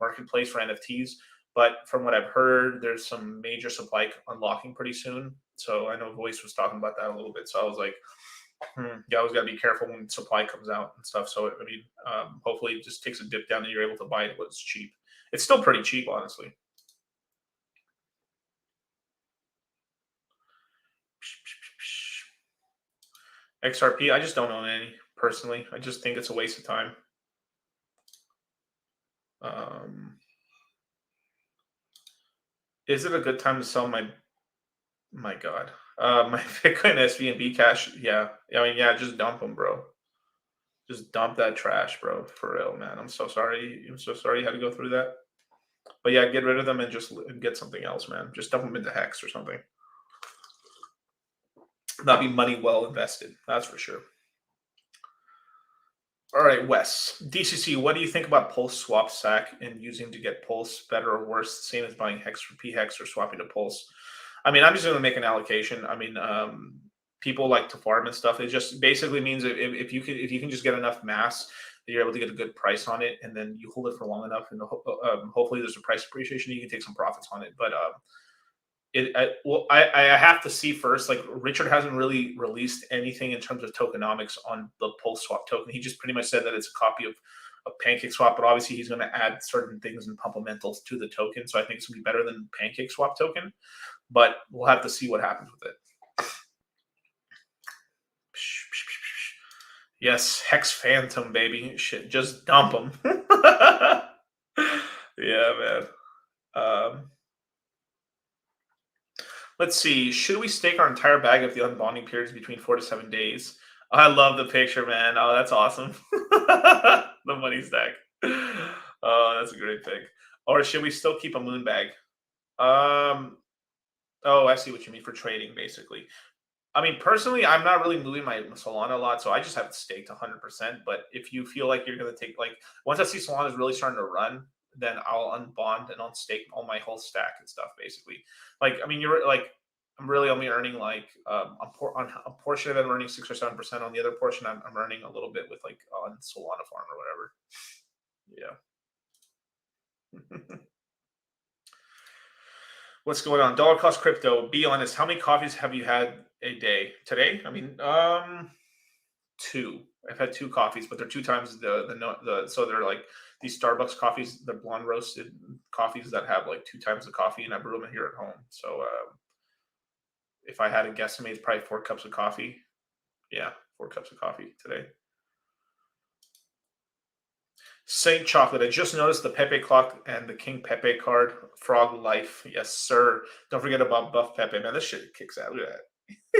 marketplace for NFTs. But from what I've heard, there's some major supply unlocking pretty soon. So I know Voice was talking about that a little bit. So I was like, you always got to be careful when supply comes out and stuff. So I mean, hopefully it just takes a dip down and you're able to buy it when it's cheap. It's still pretty cheap, honestly. XRP, I just don't own any personally. I just think it's a waste of time. Is it a good time to sell my God, my Bitcoin SVB cash? Yeah, I mean, yeah, just dump them, bro. Just dump that trash, bro. For real, man. I'm so sorry. I'm so sorry you had to go through that. But yeah, get rid of them and just get something else, man. Just dump them into Hex or something. That'd be money well invested. That's for sure. All right, Wes. DCC, what do you think about Pulse swap sack and using to get Pulse better or worse? Same as buying Hex for PHEX or swapping to Pulse. I mean, I'm just going to make an allocation. I mean, people like to farm and stuff. It just basically means if you can just get enough mass that you're able to get a good price on it, and then you hold it for long enough, and hopefully there's a price appreciation, you can take some profits on it. But I have to see first. Like, Richard hasn't really released anything in terms of tokenomics on the Pulse Swap token. He just pretty much said that it's a copy of PancakeSwap, but obviously he's going to add certain things and fundamentals to the token. So I think it's going to be better than PancakeSwap token, but we'll have to see what happens with it. Yes, Hex Phantom, baby. Shit, just dump them. Yeah, man. Um, let's see. Should we stake our entire bag if the unbonding period is between 4 to 7 days? I love the picture, man. Oh, that's awesome. The money stack. Oh, that's a great pick. Or should we still keep a moon bag? Um. Oh, I see what you mean for trading, basically. I mean, personally, I'm not really moving my Solana a lot, so I just have it staked 100%. But if you feel like you're going to take, like, once I see Solana is really starting to run, then I'll unbond and unstake all my whole stack and stuff, basically. Like, I mean, you're like, I'm really only earning like on a portion of it, I'm earning 6 or 7%. On the other portion, I'm earning a little bit with like on Solana farm or whatever. Yeah. What's going on? Dollar cost crypto. Be honest. How many coffees have you had a day? Today? I mean, two. I've had two coffees, but they're two times the so they're like these Starbucks coffees, they're blonde roasted coffees that have like two times the coffee, and I brew them here at home. So if I had to guesstimate, it's probably 4 cups of coffee. Yeah, 4 cups of coffee today. Saint Chocolate. I just noticed the Pepe clock and the King Pepe card. Frog Life. Yes, sir. Don't forget about Buff Pepe. Man, this shit kicks out. Look at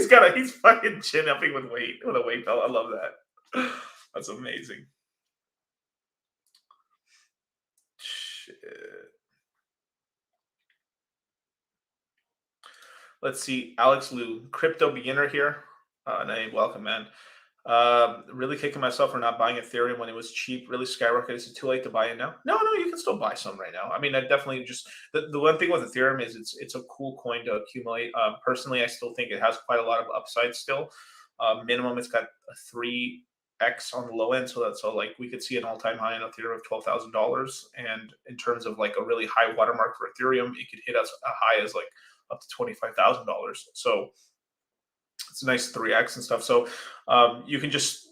that. He's fucking chin upping with a weight belt. I love that. That's amazing. Shit. Let's see. Alex Liu, crypto beginner here. Name, welcome, man. Really kicking myself for not buying Ethereum when it was cheap. Really skyrocketed. Is it too late to buy it now? No, no, you can still buy some right now. I mean, I definitely just the one thing with Ethereum is it's a cool coin to accumulate. Personally, I still think it has quite a lot of upside still. Minimum, it's got a 3x on the low end, so like we could see an all-time high in Ethereum of $12,000. And in terms of like a really high watermark for Ethereum, it could hit us a high as like up to $25,000. So it's a nice 3x and stuff. So you can just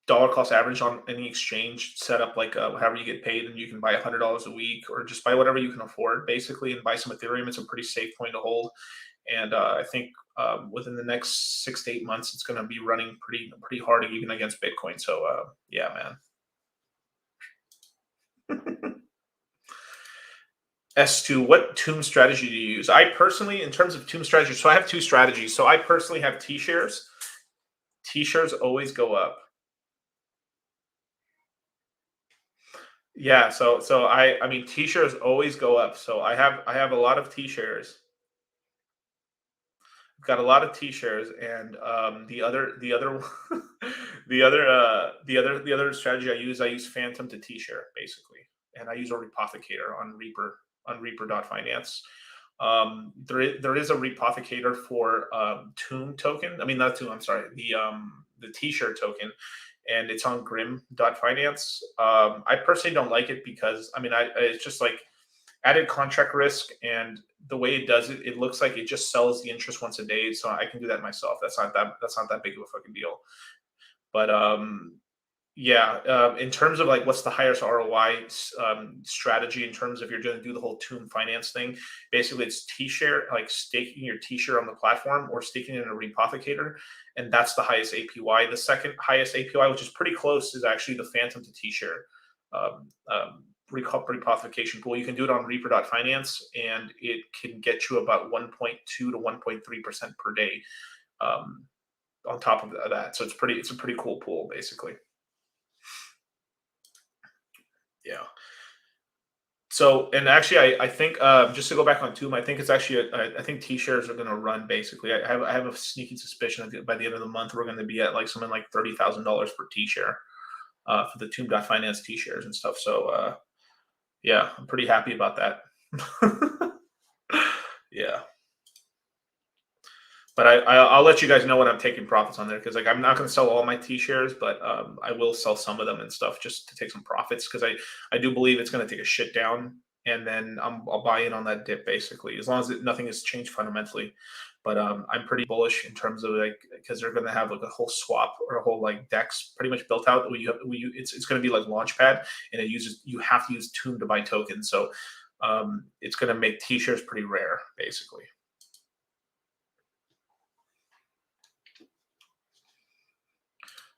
dollar cost average on any exchange, set up like however you get paid, and you can buy $100 a week or just buy whatever you can afford, basically, and buy some Ethereum. It's a pretty safe coin to hold, and I think within the next 6 to 8 months, it's going to be running pretty hard even against Bitcoin. So yeah, man. S2, what tomb strategy do you use? I personally, in terms of tomb strategy, so I have two strategies. So I personally have T-shares. T-shares always go up. Yeah, so I mean T-shares always go up. So I have a lot of T-shares. I've got a lot of T-shares, and the other the other strategy I use Phantom to T-share, basically, and I use a repothecator on Reaper.finance. There is a repothecator for Tomb token. I mean, not Tomb. I'm sorry. The T-shirt token, and it's on Grim.finance. I personally don't like it because I mean, it's just like added contract risk, and the way it does it, it looks like it just sells the interest once a day. So I can do that myself. That's not that big of a fucking deal. But yeah, in terms of like what's the highest ROI strategy in terms of you're going to do the whole Tomb finance thing, basically it's T-share, like staking your T-share on the platform or staking in a repothecator, and that's the highest APY. The second highest APY, which is pretty close, is actually the Phantom to T-share repothecation pool. You can do it on Reaper.finance, and it can get you about 1.2 to 1.3% per day on top of that. So it's a pretty cool pool, basically. Yeah. So, and actually, I think just to go back on Tomb, I think it's actually I think T-shares are going to run basically. I have a sneaking suspicion that by the end of the month we're going to be at like something like $30,000 per T-share for the Tomb.finance T-shares and stuff. So yeah, I'm pretty happy about that. Yeah, but I'll let you guys know when I'm taking profits on there, because like I'm not going to sell all my T-shares, but I will sell some of them and stuff just to take some profits, because I do believe it's going to take a shit down, and then I'll buy in on that dip, basically, as long as nothing has changed fundamentally. But I'm pretty bullish in terms of like, because they're going to have like a whole swap or a whole like DEX pretty much built out. It's going to be like Launchpad, and you have to use Tomb to buy tokens. So it's going to make T-shares pretty rare, basically.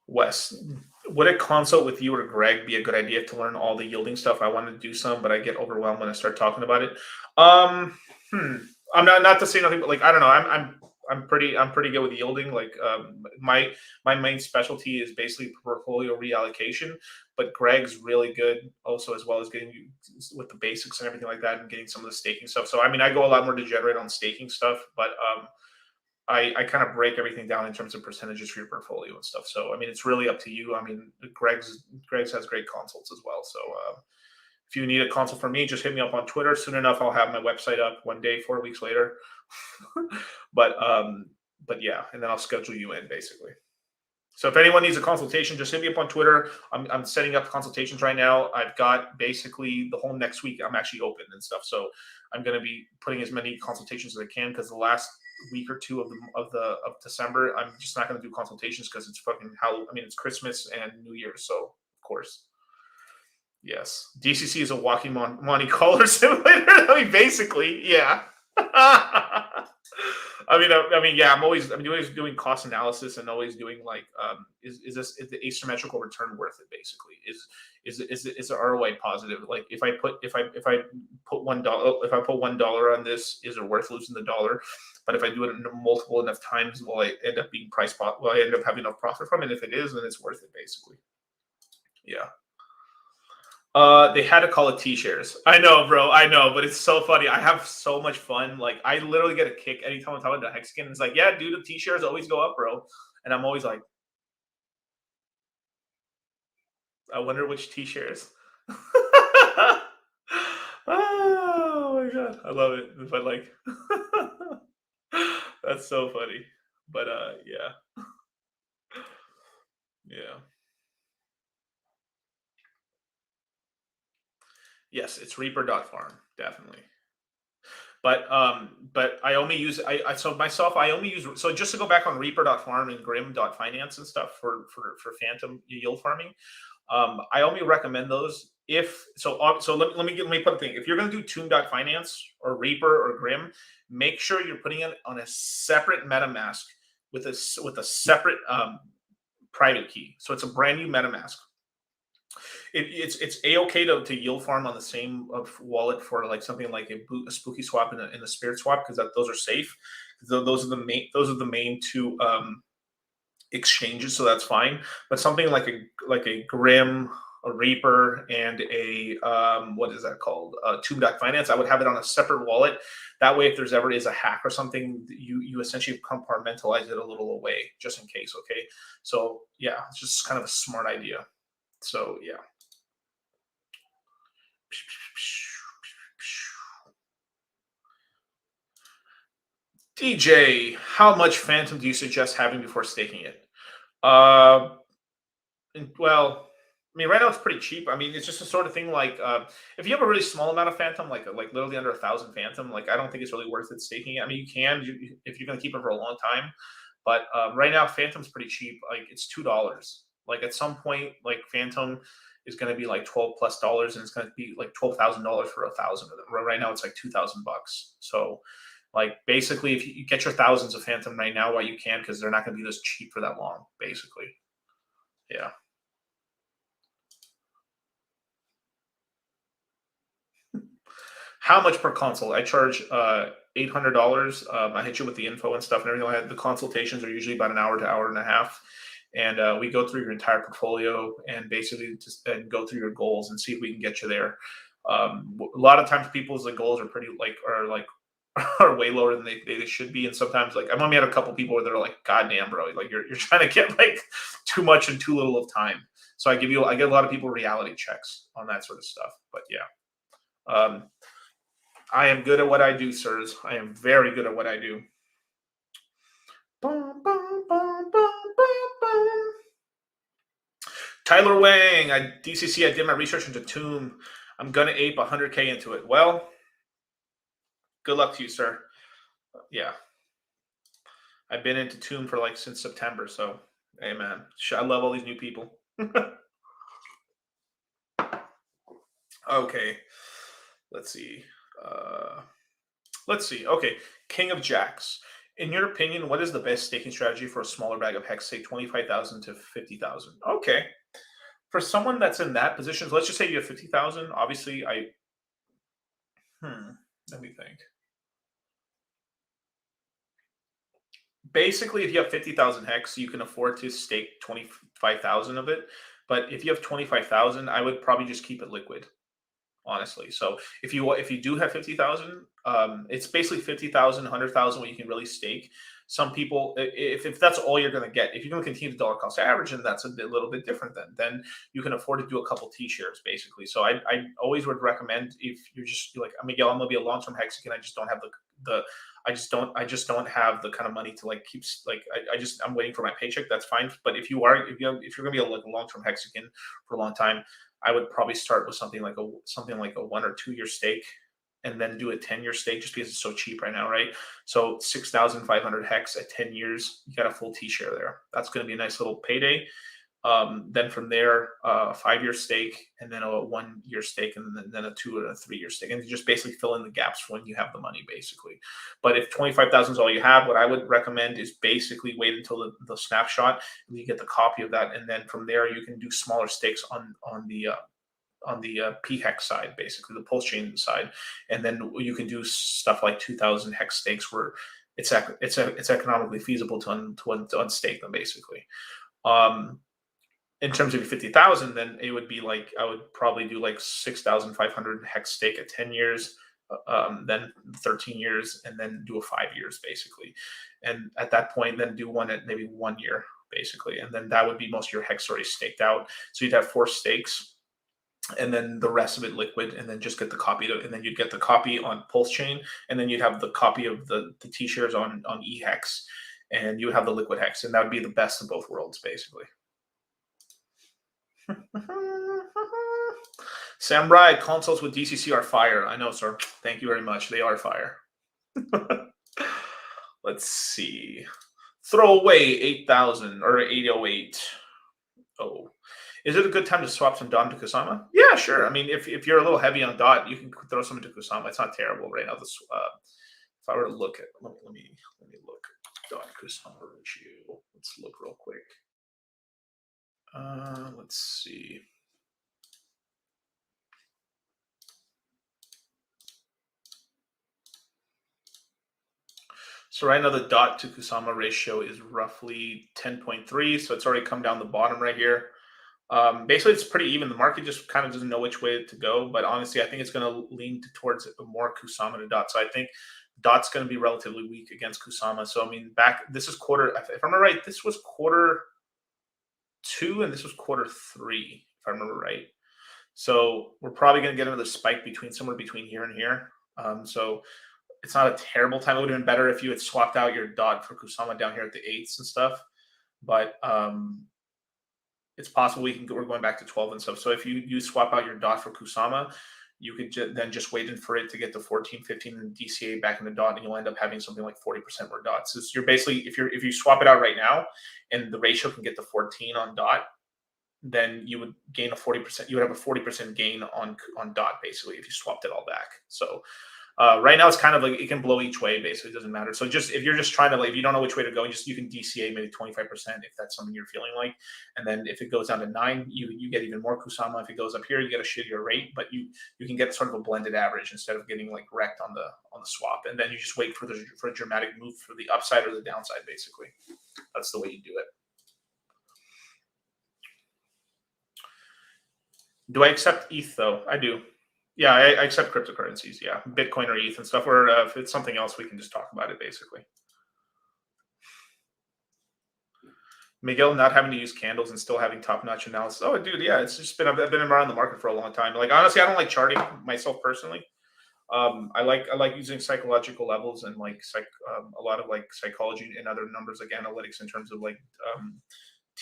Wes, would a consult with you or Greg be a good idea to learn all the yielding stuff? I want to do some, but I get overwhelmed when I start talking about it. Um, hmm. I'm not to say nothing, but like I don't know. I'm pretty good with yielding. Like my main specialty is basically portfolio reallocation, but Greg's really good also as well as getting you with the basics and everything like that, and getting some of the staking stuff. So I mean, I go a lot more degenerate on staking stuff, but I kind of break everything down in terms of percentages for your portfolio and stuff. So I mean, it's really up to you. I mean, Greg's has great consults as well. So if you need a consult from me, just hit me up on Twitter. Soon enough, I'll have my website up one day, 4 weeks later. but but yeah, and then I'll schedule you in basically. So if anyone needs a consultation, just hit me up on Twitter. I'm setting up consultations right now. I've got basically the whole next week. I'm actually open and stuff. So I'm going to be putting as many consultations as I can because the last week or two of December, I'm just not going to do consultations because it's fucking how. I mean, it's Christmas and New Year's, so of course. Yes, DCC is a walking Monte Carlo simulator. I mean, basically, yeah. Yeah. I'm always doing cost analysis and always doing like, is the asymmetrical return worth it? Basically, is the ROI positive? Like, if I put $1, if I put $1 on this, is it worth losing the dollar? But if I do it multiple enough times, will I end up being will I end up having enough profit from it? If it is, then it's worth it, basically. Yeah. They had to call it T-shares. I know, bro. I know, but it's so funny. I have so much fun. Like, I literally get a kick anytime I'm talking to Hexagon. It's like, yeah, dude, the T-shares always go up, bro. And I'm always like, I wonder which T-shares. Oh my god, I love it. But like, that's so funny. But yeah, yeah. Yes, it's Reaper.farm, definitely. But I only use so myself I only use, so just to go back on Reaper.farm and Grim.finance and stuff for phantom yield farming. I only recommend those if so let me put a thing. If you're going to do Tomb.finance or Reaper or Grim, make sure you're putting it on a separate MetaMask with a separate private key. So it's a brand new MetaMask. It's a-okay to yield farm on the same wallet for like something like a spooky swap and a spirit swap, because those are safe. Those are the main two exchanges, so that's fine. But something like a Grim, a Reaper, and a what is that called? Tomb.finance. I would have it on a separate wallet. That way, if there's ever is a hack or something, you essentially compartmentalize it a little away, just in case. Okay, so yeah, it's just kind of a smart idea. So yeah. DJ, how much Phantom do you suggest having before staking it? Uh, well, I mean, right now it's pretty cheap. I mean, it's just a sort of thing like if you have a really small amount of Phantom, like literally under 1,000 Phantom, like I don't think it's really worth it staking it. I mean, you can if you're going to keep it for a long time, but right now Phantom's pretty cheap. Like it's $2. Like at some point, like Phantom is going to be like $12+ and it's going to be like $12,000 for 1,000 of them. Right now it's like $2,000. So like basically, if you get your thousands of Phantom right now while you can, because they're not going to be this cheap for that long, basically. Yeah. How much per consult? I charge $800. I hit you with the info and stuff and everything like that. The consultations are usually about an hour to hour and a half, and we go through your entire portfolio and basically just and go through your goals and see if we can get you there. A lot of times, people's goals are pretty are way lower than they should be, and sometimes like I've only had a couple people where they're like, "God damn, bro, like you're trying to get like too much in too little of time." So I get a lot of people reality checks on that sort of stuff. But yeah. I am good at what I do, sirs. I am very good at what I do. Boom, boom, boom, boom, boom. Tyler Wang, DCC, I did my research into Tomb. I'm going to ape 100K into it. Well, good luck to you, sir. Yeah. I've been into Tomb for like since September. So, hey, man. I love all these new people. Okay. Let's see. Okay. King of Jacks. In your opinion, what is the best staking strategy for a smaller bag of hex, say 25,000 to 50,000? Okay. For someone that's in that position, so let's just say you have 50,000. Obviously, let me think. Basically, if you have 50,000 hex, you can afford to stake 25,000 of it. But if you have 25,000, I would probably just keep it liquid, honestly. So if you do have 50,000, it's basically 50,000, 100,000 what you can really stake. Some people, if that's all you're going to get, if you're going to continue the dollar cost average, and that's a little bit different, then you can afford to do a couple T shares basically. So I always would recommend, if you're just like, Miguel, I'm gonna be a long term Hexagon, I just don't have the I just don't have the kind of money to like keep like I'm waiting for my paycheck. That's fine. But if you're gonna be like a long term Hexagon for a long time, I would probably start with something like a 1 or 2 year stake, and then do a 10-year stake, just because it's so cheap right now, right? So 6,500 hex at 10 years, you got a full T share there. That's going to be a nice little payday. Then from there, a 5-year stake, and then a 1-year stake, and then a 2 and a 3-year stake, and you just basically fill in the gaps when you have the money, basically. But if 25,000 is all you have, what I would recommend is basically wait until the snapshot, and you get the copy of that, and then from there you can do smaller stakes on the PHEX side, basically the PulseChain side, and then you can do stuff like 2,000 hex stakes where it's economically feasible to unstake them, basically. In terms of your 50,000, then it would be like, I would probably do like 6,500 hex stake at 10 years, then 13 years, and then do a 5 years basically. And at that point, then do one at maybe 1 year basically. And then that would be most of your hex already staked out. So you'd have 4 stakes, and then the rest of it liquid, and then just get the copy and then you'd get the copy on PulseChain, and then you'd have the copy of the T shares on eHex, and you would have the liquid hex, and that would be the best of both worlds basically. Samurai, consults with DCC are fire. I know, sir. Thank you very much. They are fire. Let's see. Throw away 8,000 or 808. Oh, is it a good time to swap some Dot-to-Kusama? Yeah, sure. I mean, if you're a little heavy on Dot, you can throw some into Kusama. It's not terrible right now. This, if I were to look at, let me look. Dot-to-Kusama ratio. Let's look real quick. Let's see. So right now the Dot-to-Kusama ratio is roughly 10.3. So it's already come down the bottom right here. Basically, it's pretty even. The market just kind of doesn't know which way to go. But honestly, I think it's going to lean towards more Kusama to Dot. So I think Dot's going to be relatively weak against Kusama. So I mean, this is quarter. If I remember right, this was quarter 2, and this was quarter 3. If I remember right. So we're probably going to get another spike somewhere between here and here. So it's not a terrible time. It would have been better if you had swapped out your Dot for Kusama down here at the 8s and stuff. But it's possible we're going back to 12 and stuff. So if you swap out your Dot for Kusama, you could then just wait for it to get to 14, 15, and DCA back in the Dot, and you'll end up having something like 40% more Dots. So you're basically, if you swap it out right now, and the ratio can get to 14 on Dot, then you would gain a 40%. You would have a 40% gain on Dot basically if you swapped it all back. So right now it's kind of like it can blow each way basically. It doesn't matter. So if you're just trying to, like, if you don't know which way to go, you can DCA maybe 25% if that's something you're feeling like. And then if it goes down to 9, you get even more Kusama. If it goes up here, you get a shittier rate, but you can get sort of a blended average instead of getting like wrecked on the swap. And then you just wait for a dramatic move for the upside or the downside basically. That's the way you do it. Do I accept ETH though? I do. Yeah, I accept cryptocurrencies. Yeah, Bitcoin or ETH and stuff. Or if it's something else, we can just talk about it basically. Miguel not having to use candles and still having top-notch analysis. Oh, dude, yeah, it's just I've been around the market for a long time. Like honestly, I don't like charting myself personally. I like using psychological levels and like a lot of like psychology and other numbers like analytics in terms of like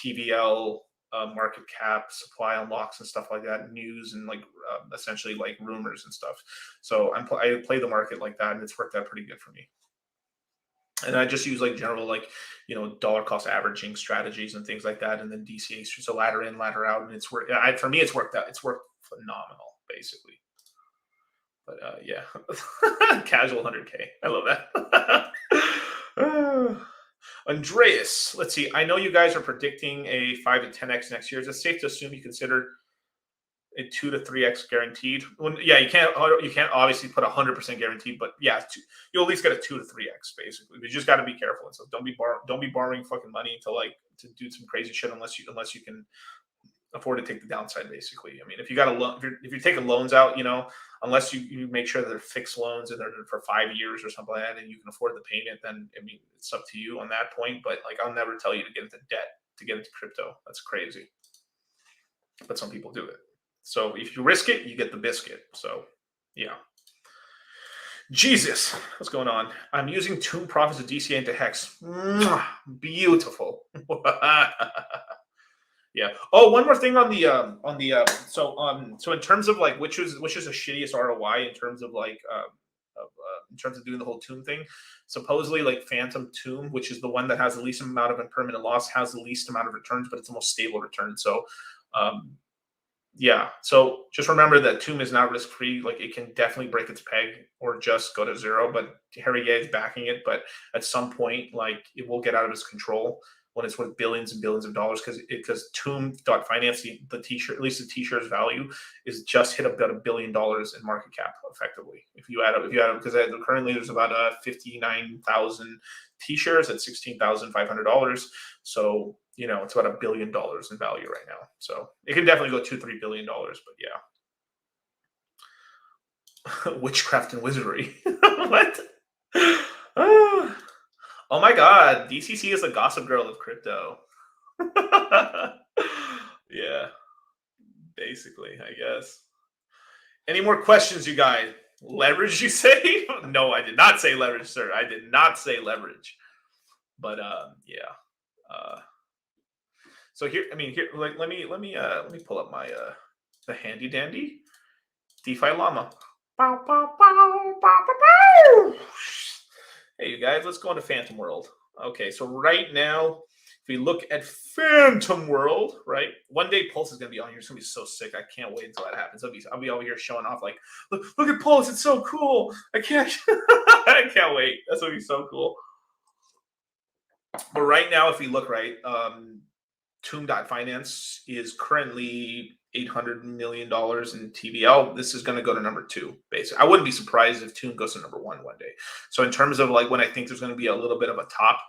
TVL, market cap, supply unlocks and stuff like that, news and like essentially like rumors and stuff. So I play the market like that, and it's worked out pretty good for me. And I just use like general like dollar cost averaging strategies and things like that, and then DCA, so ladder in, ladder out, and it's worked. For me, it's worked out. It's worked phenomenal, basically. But yeah, casual 100K. I love that. Andreas, let's see. I know you guys are predicting a 5 to 10x next year. Is it safe to assume you consider a 2 to 3x guaranteed? Yeah, you can't obviously put 100% guaranteed, but yeah, you'll at least get a 2 to 3x basically. You just got to be careful and stuff. Don't be borrowing fucking money to do some crazy shit unless you can afford to take the downside basically. I mean, if you got a loan, if you're taking loans out, unless you make sure that they're fixed loans and they're for 5 years or something like that, and you can afford the payment, then I mean, it's up to you on that point. But like, I'll never tell you to get into debt to get into crypto. That's crazy. But some people do it. So if you risk it, you get the biscuit. So yeah. Jesus, what's going on? I'm using Tomb Profits of DCA into Hex. Beautiful. Yeah. Oh, one more thing on the so in terms of like which is the shittiest ROI in terms of like in terms of doing the whole tomb thing. Supposedly, like Phantom Tomb, which is the one that has the least amount of impermanent loss, has the least amount of returns, but it's the most stable return. So yeah. So just remember that Tomb is not risk free. Like it can definitely break its peg or just go to zero. But Harry Ye is backing it. But at some point, like it will get out of its control when it's worth billions and billions of dollars, because Tomb.finance, the t-shirt, at least the t-shirt's value is just hit about $1 billion in market cap effectively. If you add up, because currently there's about 59,000 t-shirts at $16,500. So, it's about $1 billion in value right now. So it can definitely go $2-3 billion, but yeah. Witchcraft and wizardry. What? Oh my God, DCC is the gossip girl of crypto. Yeah, basically, I guess. Any more questions, you guys? Leverage, you say? No, I did not say leverage, sir. I did not say leverage. But yeah. So here, like let me pull up my the handy dandy DeFi llama. Bow, bow, bow, bow, bow, bow. Hey, you guys, let's go into Phantom World. Okay, so right now, if we look at Phantom World, right? One day Pulse is going to be on here. It's going to be so sick. I can't wait until that happens. I'll be over here showing off like, look at Pulse. It's so cool. I can't wait. That's going to be so cool. But right now, if we look right, Tomb.finance is currently $800 million in TVL. This is going to go to number 2, basically. I wouldn't be surprised if Tomb goes to number 1 one day. So in terms of like when I think there's going to be a little bit of a top,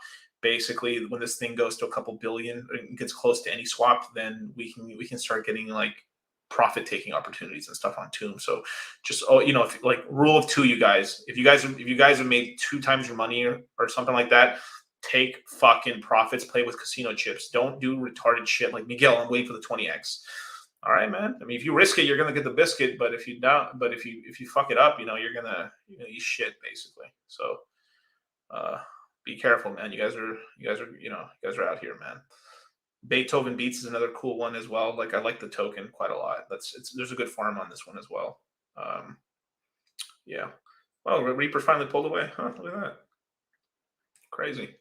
basically when this thing goes to a couple billion, it gets close to any swap, then we can start getting like profit taking opportunities and stuff on Tomb. So just if, like rule of 2, you guys, if you guys have made 2 times your money or something like that, take fucking profits, play with casino chips. Don't do retarded shit like Miguel and wait for the 20x. All right, man. I mean, if you risk it, you're gonna get the biscuit. But if you don't, if you fuck it up, you're gonna eat shit basically. So be careful, man. You guys are out here, man. Beethoven Beats is another cool one as well. Like I like the token quite a lot. There's a good farm on this one as well. Yeah. Oh, Reaper finally pulled away. Huh, look at that. Crazy.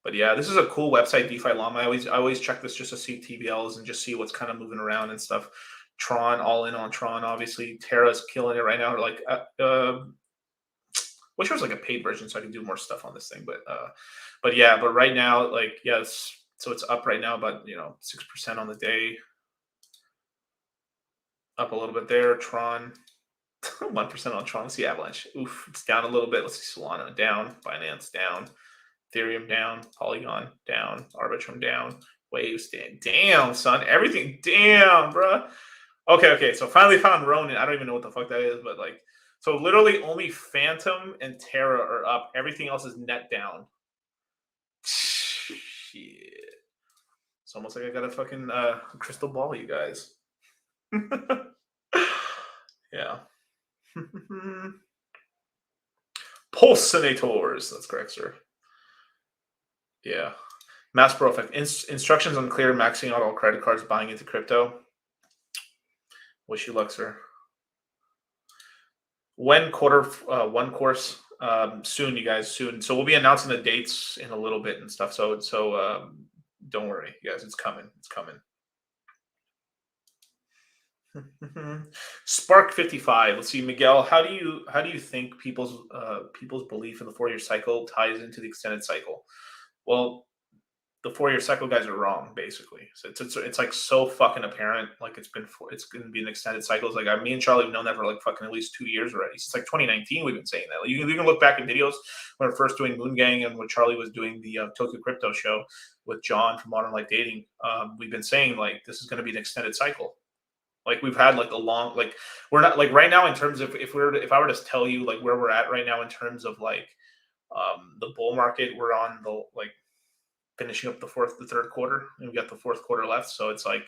But yeah, this is a cool website, DeFi Llama. I always check this just to see TBLs and just see what's kind of moving around and stuff. Tron, all in on Tron, obviously. Terra's killing it right now. Like, wish there was like a paid version so I can do more stuff on this thing. But yeah, but right now, like, yes, so it's up right now, about 6% on the day. Up a little bit there. Tron, 1% on Tron. Let's see Avalanche. Oof, it's down a little bit. Let's see Solana down, Binance down. Ethereum down, Polygon down, Arbitrum down, Waves down, son. Everything down, bro. Okay. So finally found Ronin. I don't even know what the fuck that is, but like, so literally only Phantom and Terra are up. Everything else is net down. Shit. It's almost like I got a fucking crystal ball, you guys. Yeah. Pulse Senators. That's correct, sir. Yeah. Mass Pro effect. Instructions unclear. Maxing out all credit cards. Buying into crypto. Wish you luck, sir. One course soon, you guys. Soon. So we'll be announcing the dates in a little bit and stuff. So don't worry, you guys. It's coming. It's coming. Spark 55. Let's see, Miguel. How do you think people's belief in the 4-year cycle ties into the extended cycle? Well, the 4-year cycle guys are wrong, basically. So it's like so fucking apparent. Like it's going to be an extended cycle. It's like me and Charlie have known that for like fucking at least 2 years already. Since like 2019, we've been saying that. Like, you can look back at videos when we were first doing Moon Gang and when Charlie was doing the Tokyo Crypto show with John from Modern Life Dating. We've been saying like this is going to be an extended cycle. Like we've had like a long, like we're not like right now in terms of if I were to tell you like where we're at right now in terms of like the bull market, we're on the like finishing up the third quarter, and we got the fourth quarter left. So it's like,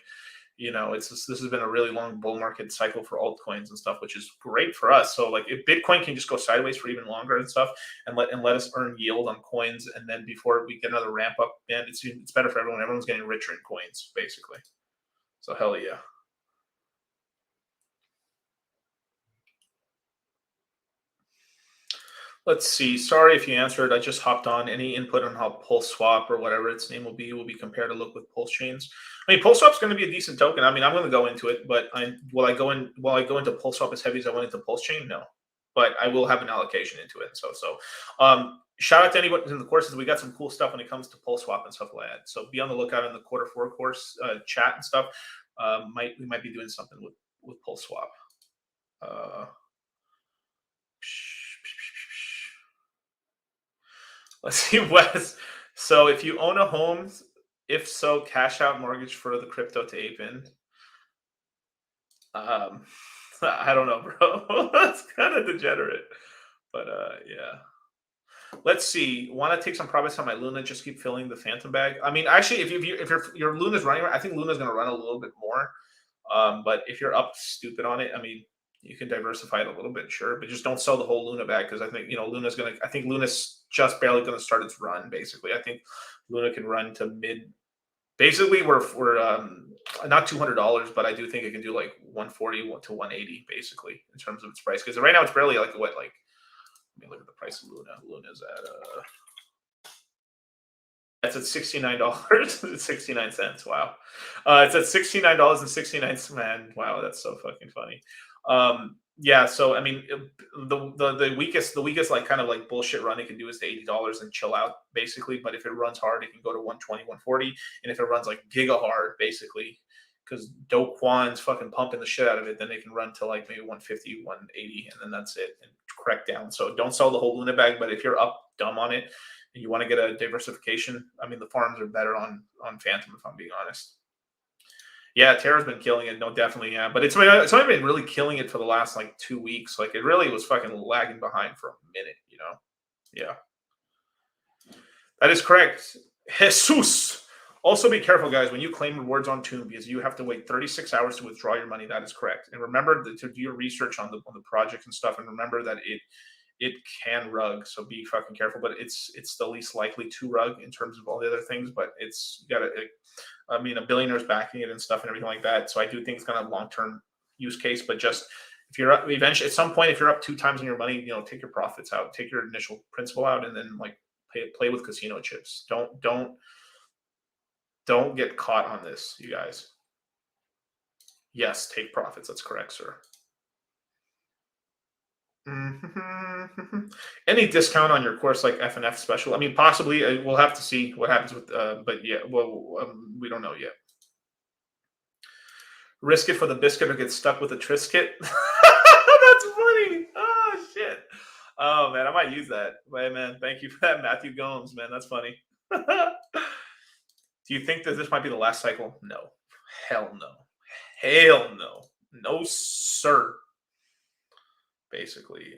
this has been a really long bull market cycle for altcoins and stuff, which is great for us. So like if Bitcoin can just go sideways for even longer and stuff, and let us earn yield on coins, and then before we get another ramp up, man, it's better for everyone. Everyone's getting richer in coins, basically. So hell yeah. Let's see. Sorry if you answered. I just hopped on. Any input on how Pulse Swap or whatever its name will be compared to look with Pulse Chains? I mean, Pulse Swap's going to be a decent token. I mean, I'm going to go into it, but will I go into Pulse Swap as heavy as I went into Pulse Chain? No, but I will have an allocation into it. Shout out to anyone in the courses. We got some cool stuff when it comes to Pulse Swap and stuff like that. So be on the lookout in the Q4 course chat and stuff. We might be doing something with Pulse Swap. Let's see, Wes. So if you own a home, if so, cash out mortgage for the crypto to ape in. I don't know, bro. That's kind of degenerate. But yeah. Let's see. Want to take some profits on my Luna? Just keep filling the Phantom bag. I mean, actually, if your Luna's running, I think Luna's going to run a little bit more. But if you're up stupid on it, I mean, you can diversify it a little bit, sure, but just don't sell the whole Luna bag, because I think Luna's just barely going to start its run. Basically, I think Luna can run to mid. Basically, we're not $200, but I do think it can do like 140 to 180, basically, in terms of its price. Because right now it's barely like what, like, let me look at the price of Luna. Luna's at that's at $69.69. Wow. It's at $69.69. Man, wow, that's so fucking funny. Yeah, so I mean, the weakest like kind of like bullshit run it can do is to $80 and chill out, basically. But if it runs hard, it can go to 120, 140. And if it runs like giga hard, basically, because Do Kwon's fucking pumping the shit out of it, then it can run to like maybe 150, 180, and then that's it, and correct down. So don't sell the whole Luna bag, but if you're up dumb on it and you want to get a diversification, I mean, the farms are better on Phantom, if I'm being honest. Yeah, Terra's been killing it. No, definitely, yeah. But it's only been really killing it for the last like 2 weeks. Like it really was fucking lagging behind for a minute, Yeah. That is correct. Jesus. Also be careful, guys, when you claim rewards on Tomb, because you have to wait 36 hours to withdraw your money. That is correct. And remember to do your research on the project and stuff, and remember that it can rug, so be fucking careful. But it's the least likely to rug in terms of all the other things. But it's a billionaire's backing it and stuff and everything like that. So I do think it's gonna have long-term use case. But just if you're up, eventually at some point, if you're up 2 times on your money, take your profits out, take your initial principal out, and then like play with casino chips. Don't get caught on this, you guys. Yes, take profits. That's correct, sir. Any discount on your course like FNF special? I mean, possibly. We'll have to see what happens with. But yeah, we don't know yet. Risk it for the biscuit or get stuck with a Triscuit. That's funny. Oh shit. Oh man, I might use that. Hey, man, thank you for that, Matthew Gomes. Man, that's funny. Do you think that this might be the last cycle? No. Hell no. Hell no. No, sir. Basically,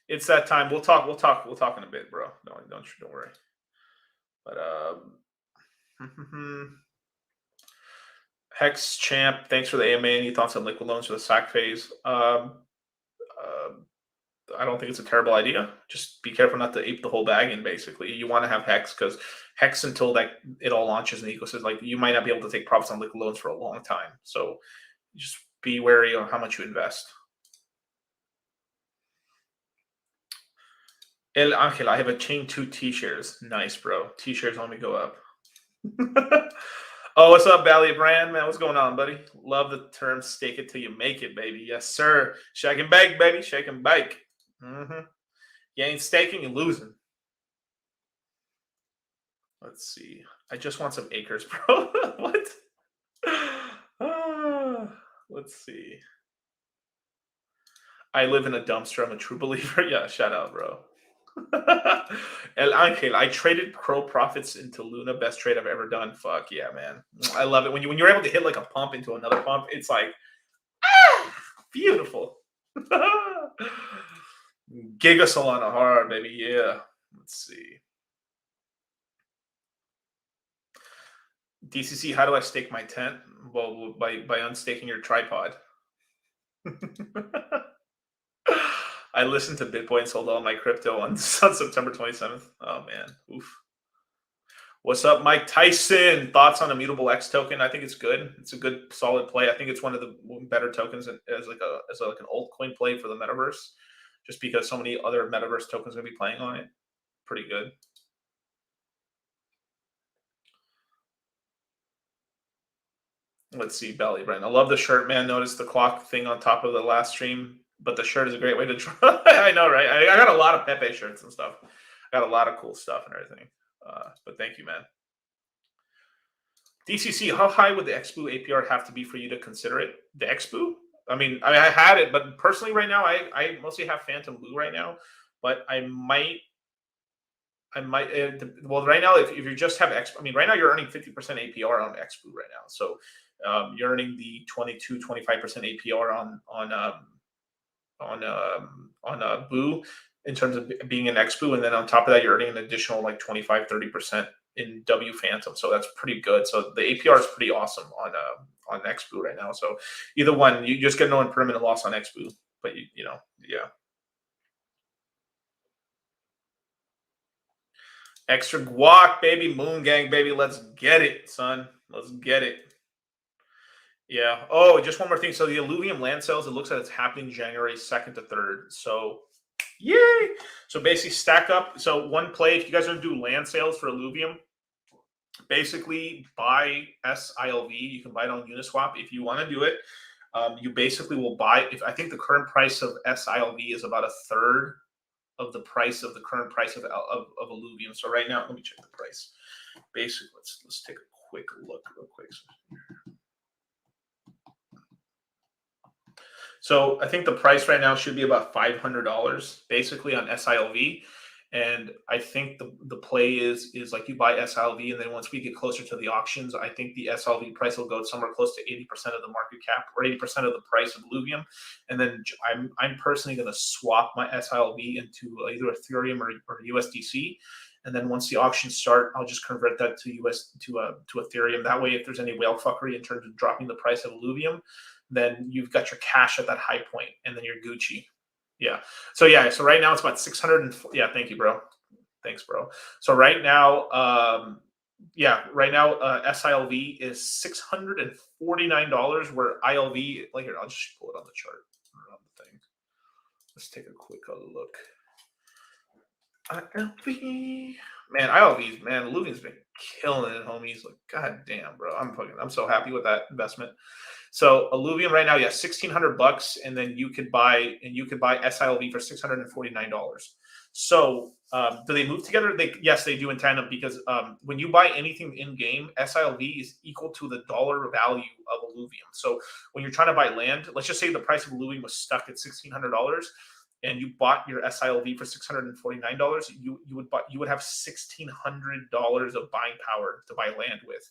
it's that time. We'll talk in a bit, bro. Don't worry. But Hex Champ, thanks for the AMA. Any thoughts on liquid loans for the SAC phase? I don't think it's a terrible idea. Just be careful not to ape the whole bag in, basically. You want to have Hex, because Hex, until it all launches in the ecosystem, like you might not be able to take profits on liquid loans for a long time. So just be wary on how much you invest. El Angel, I have a chain 2 T-shares. Nice, bro. T-shares let me go up. Oh, what's up, Bally Brand, man? What's going on, buddy? Love the term "stake it till you make it," baby. Yes, sir. Shake and bake, baby. Shake and bake. Mm-hmm. You ain't staking, you're losing. Let's see. I just want some acres, bro. What? Ah, let's see. I live in a dumpster. I'm a true believer. Yeah, shout out, bro. El Angel, I traded Crow Profits into Luna. Best trade I've ever done. Fuck yeah, man. I love it. When you're able to hit like a pump into another pump, it's like beautiful. Giga Solana hard, baby. Yeah. Let's see. DCC, how do I stake my tent? Well, by unstaking your tripod. I listened to Bitcoin, sold all my crypto on September 27th. Oh man, oof. What's up, Mike Tyson? Thoughts on Immutable X token? I think it's good. It's a good, solid play. I think it's one of the better tokens as like an altcoin play for the metaverse, just because so many other metaverse tokens are gonna be playing on it. Pretty good. Let's see, Belly Brand. I love the shirt, man. Notice the clock thing on top of the last stream, but the shirt is a great way to try. I know, right? I got a lot of Pepe shirts and stuff. I got a lot of cool stuff and everything. But thank you, man. DCC, how high would the XBOO APR have to be for you to consider it? The XBOO? I mean, I had it, but personally, right now, I mostly have Phantom Blue right now, but I might. Well, right now, if you just have X, I mean, right now you're earning 50% APR on XBOO right now, so you're earning the 25% APR on Boo in terms of being an XBOO, and then on top of that, you're earning an additional like 25-30% in W Phantom, so that's pretty good. So the APR is pretty awesome on XBOO right now. So either one, you just get no impermanent loss on XBOO, but yeah. Extra guac, baby. Moon gang, baby. Let's get it, son. Let's get it. Yeah. Oh, just one more thing. So the Alluvium land sales, it looks like it's happening January 2nd to 3rd. So yay. So basically stack up. So one play, if you guys are going to do land sales for Alluvium, basically buy SILV. You can buy it on Uniswap if you want to do it. You basically will buy, if I think the current price of SILV is about a third of the price of the current price of Alluvium. So right now, let me check the price. Basically, let's take a quick look real quick. So I think the price right now should be about $500 basically on SILV. And I think the play is like you buy SILV, and then once we get closer to the auctions, I think the SILV price will go somewhere close to 80% of the market cap or 80% of the price of Alluvium. And then I'm personally going to swap my SILV into either Ethereum or USDC. And then once the auctions start, I'll just convert that to Ethereum. That way, if there's any whale fuckery in terms of dropping the price of Alluvium, then you've got your cash at that high point, and then you're Gucci. Yeah. So right now it's about 600. Yeah. Thank you, bro. Thanks, bro. So right now, SILV is $649, where ILV, like here, I'll just pull it on the chart around the thing. Let's take a quick look. ILV, man, ILV's, man, Alluvium's been killing it, homies. Like, god damn, bro, I'm so happy with that investment. So Alluvium right now, yeah, $1,600, and then you could buy SILV for $649. So do they move together? Yes, they do in tandem, because when you buy anything in game, SILV is equal to the dollar value of Alluvium. So when you're trying to buy land, let's just say the price of Alluvium was stuck at $1,600. And you bought your SILV for $649, you would have $1,600 of buying power to buy land with.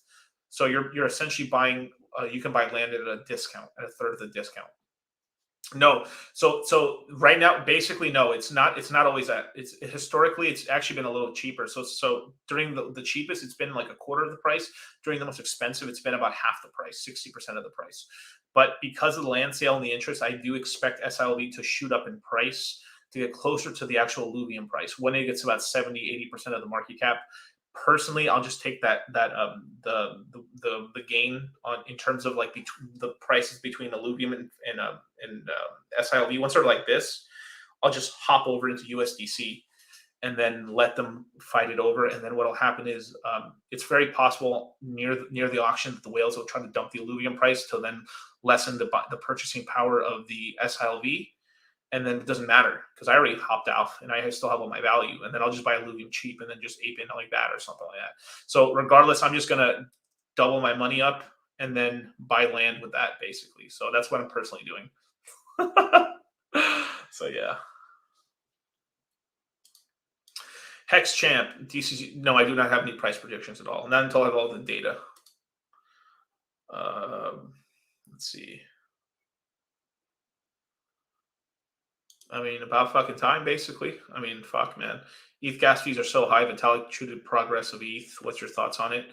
So you're essentially buying. You can buy land at a discount, at a third of the discount. No, so right now, basically, no, it's not always that. It's historically, it's actually been a little cheaper. So during the cheapest, it's been like a quarter of the price. During the most expensive, it's been about half the price, 60% of the price. But because of the land sale and the interest, I do expect SILV to shoot up in price to get closer to the actual Alluvium price when it gets about 70-80% of the market cap. Personally, I'll just take the gain on in terms of like the prices between Alluvium and SILV. Once they're like this, I'll just hop over into USDC, and then let them fight it over. And then what will happen is it's very possible near the auction that the whales will try to dump the alluvium price to then lessen the purchasing power of the SLV. And then it doesn't matter because I already hopped out and I still have all my value. And then I'll just buy alluvium cheap and then just ape in like that or something like that. So regardless, I'm just going to double my money up and then buy land with that basically. So that's what I'm personally doing. So yeah. Hex Champ, DCC. No, I do not have any price predictions at all. Not until I have all the data. Let's see. I mean, about fucking time, basically. I mean, fuck, man. ETH gas fees are so high. Vitalik treated progress of ETH. What's your thoughts on it?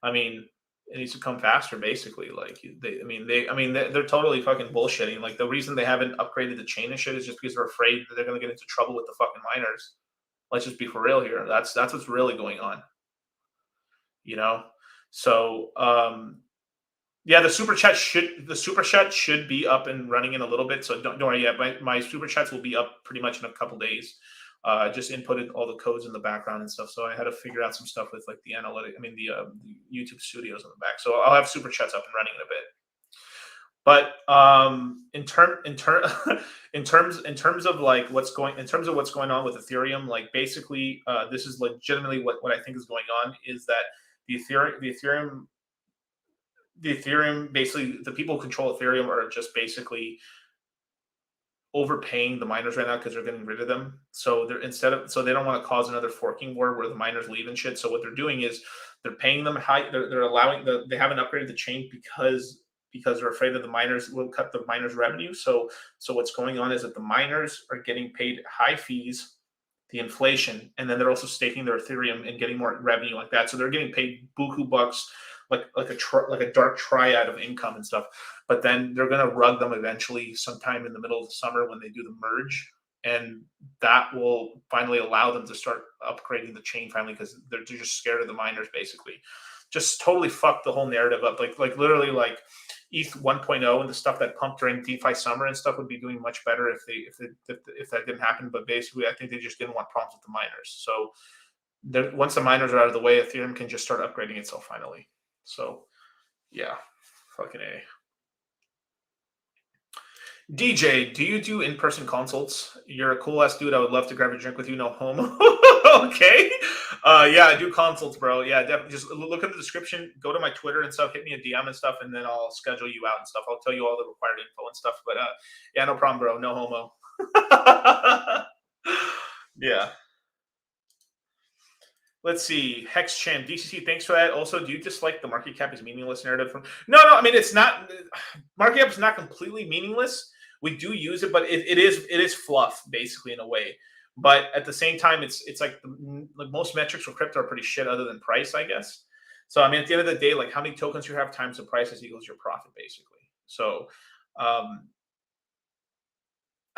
I mean, it needs to come faster, basically. Like they're totally fucking bullshitting. Like the reason they haven't upgraded the chain and shit is just because they're afraid that they're gonna get into trouble with the fucking miners. Let's just be for real here. That's what's really going on. You know? So yeah, the super chat should be up and running in a little bit. So don't worry yet. My super chats will be up pretty much in a couple days. Just inputted all the codes in the background and stuff. So I had to figure out some stuff with like the the YouTube studios in the back. So I'll have super chats up and running in a bit. But in terms of like what's going on with Ethereum, like basically this is legitimately what I think is going on is that the Ethereum basically the people who control Ethereum are just basically overpaying the miners right now because they're getting rid of them. So they're so they don't want to cause another forking war where the miners leave and shit. So what they're doing is they're paying them high. They're allowing they haven't upgraded the chain because they're afraid that the miners will cut the miners' revenue. So what's going on is that the miners are getting paid high fees, the inflation, and then they're also staking their Ethereum and getting more revenue like that. So they're getting paid buku bucks, like a dark triad of income and stuff. But then they're going to rug them eventually sometime in the middle of the summer when they do the merge. And that will finally allow them to start upgrading the chain finally because they're just scared of the miners basically. Just totally fucked the whole narrative up. Like literally like ETH 1.0 and the stuff that pumped during DeFi summer and stuff would be doing much better if that didn't happen. But basically, I think they just didn't want problems with the miners. So once the miners are out of the way, Ethereum can just start upgrading itself finally. So yeah, fucking A. DJ, do you do in-person consults? You're a cool ass dude. I would love to grab a drink with you. No homo. Okay. Yeah, I do consults, bro. Yeah, definitely. Just look at the description. Go to my Twitter and stuff. Hit me a DM and stuff, and then I'll schedule you out and stuff. I'll tell you all the required info and stuff. But yeah, no problem, bro. No homo. Yeah. Let's see. Hex Champ, DCC, thanks for that. Also, do you dislike the market cap is meaningless narrative from? No. I mean, it's not. Market cap is not completely meaningless. We do use it, but it is fluff basically in a way. But at the same time, it's like most metrics for crypto are pretty shit other than price, I guess. So I mean, at the end of the day, like how many tokens you have times the price is equals your profit basically. So I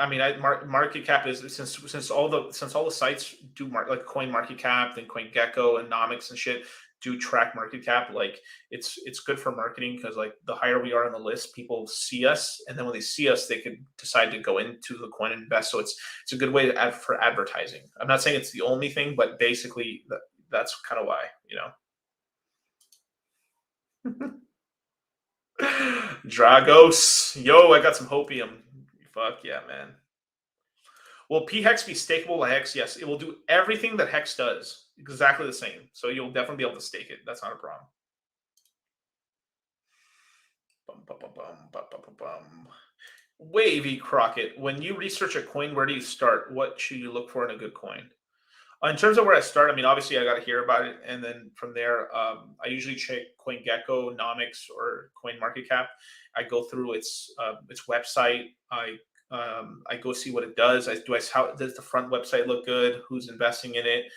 mean, market cap is since all the sites do like Coin Market Cap, then CoinGecko and Nomics and shit do track market cap. Like it's good for marketing because like the higher we are on the list, people see us, and then when they see us, they can decide to go into the coin and invest. So it's a good way to add for advertising. I'm not saying it's the only thing, but basically that's kind of why, Dragos, yo, I got some hopium. Fuck yeah, man. Will PHEX be stakeable by Hex? Yes, it will do everything that Hex does. Exactly the same. So you'll definitely be able to stake it. That's not a problem. Wavy Crockett. When you research a coin, where do you start? What should you look for in a good coin? In terms of where I start, I mean, obviously I got to hear about it, and then from there, I usually check CoinGecko, Nomics, or CoinMarketCap. I go through its website. I go see what it does. How does the front website look good? Who's investing in it?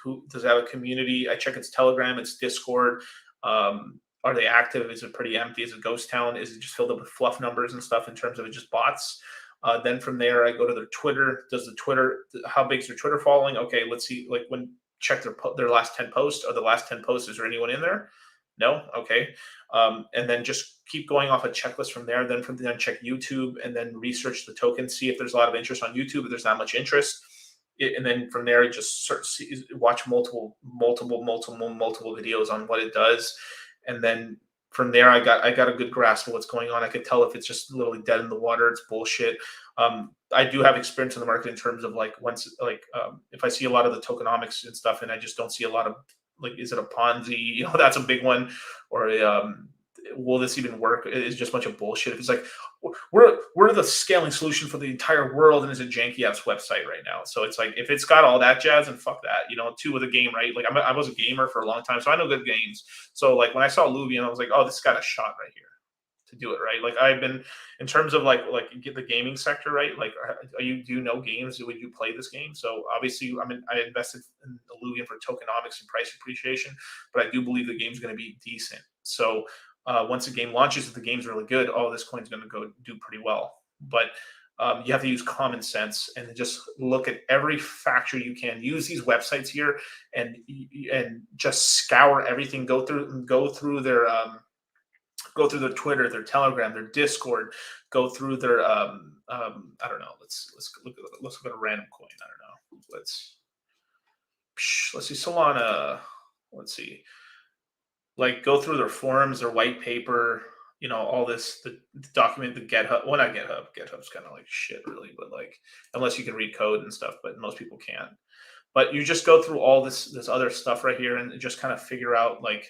Who does it have a community? I check its Telegram, its Discord. Are they active? Is it pretty empty? Is it ghost town? Is it just filled up with fluff numbers and stuff in terms of it just bots? Then from there, I go to their Twitter. How big is their Twitter following? Okay, let's see. Like check their last 10 posts. Are the last 10 posts? Is there anyone in there? No. Okay. And then just keep going off a checklist from there. Then check YouTube and then research the token. See if there's a lot of interest on YouTube. If there's not much interest, and then from there, I just watch multiple videos on what it does, and then from there, I got a good grasp of what's going on. I could tell if it's just literally dead in the water, it's bullshit. I do have experience in the market in terms of like if I see a lot of the tokenomics and stuff, and I just don't see a lot of like, is it a Ponzi? You know, that's a big one. Or will this even work? It's just a bunch of bullshit. If it's like we're the scaling solution for the entire world, and it's a janky ass website right now. So it's like, if it's got all that jazz, and fuck that, you know. Two with a game, right? Like I was a gamer for a long time, so I know good games. So like when I saw Alluvium, I was like, oh, this got a shot right here to do it right. Like I've been, in terms of like get the gaming sector, right? Like, do you know games? Would you play this game? So obviously, I invested in Alluvium for tokenomics and price appreciation, but I do believe the game's going to be decent. So once the game launches, if the game's really good, oh, this coin's going to go do pretty well. But you have to use common sense and just look at every factor you can. Use these websites here and just scour everything. Go through their Twitter, their Telegram, their Discord. Go through their I don't know. Let's look at a random coin. I don't know. Let's see Solana. Let's see. Like, go through their forums, their white paper, you know, all this, the document, the GitHub. Well, not GitHub. GitHub's kind of like shit, really, but like, unless you can read code and stuff, but most people can't. But you just go through all this other stuff right here and just kind of figure out, like,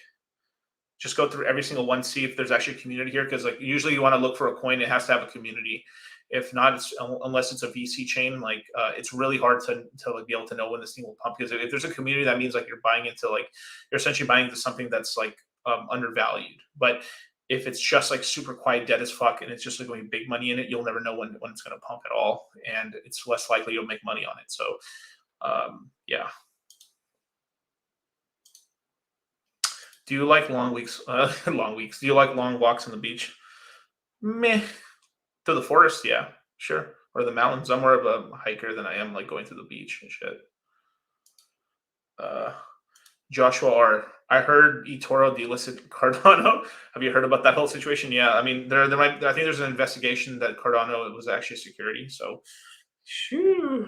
just go through every single one, see if there's actually a community here. Because like, usually you want to look for a coin, it has to have a community. If not, unless it's a VC chain, like it's really hard to like be able to know when this thing will pump. Because if there's a community, that means like you're buying into, like, you're essentially buying into something that's like undervalued. But if it's just like super quiet, dead as fuck, and it's just like going big money in it, you'll never know when it's going to pump at all, and it's less likely you'll make money on it. So yeah. Do you like long weeks? Long weeks. Do you like long walks on the beach? Meh. To the forest, yeah, sure. Or the mountains. I'm more of a hiker than I am like going to the beach and shit. Joshua R. I heard eToro delisted Cardano. Have you heard about that whole situation? Yeah, I mean, there might. I think there's an investigation that Cardano was actually a security. So, shoo.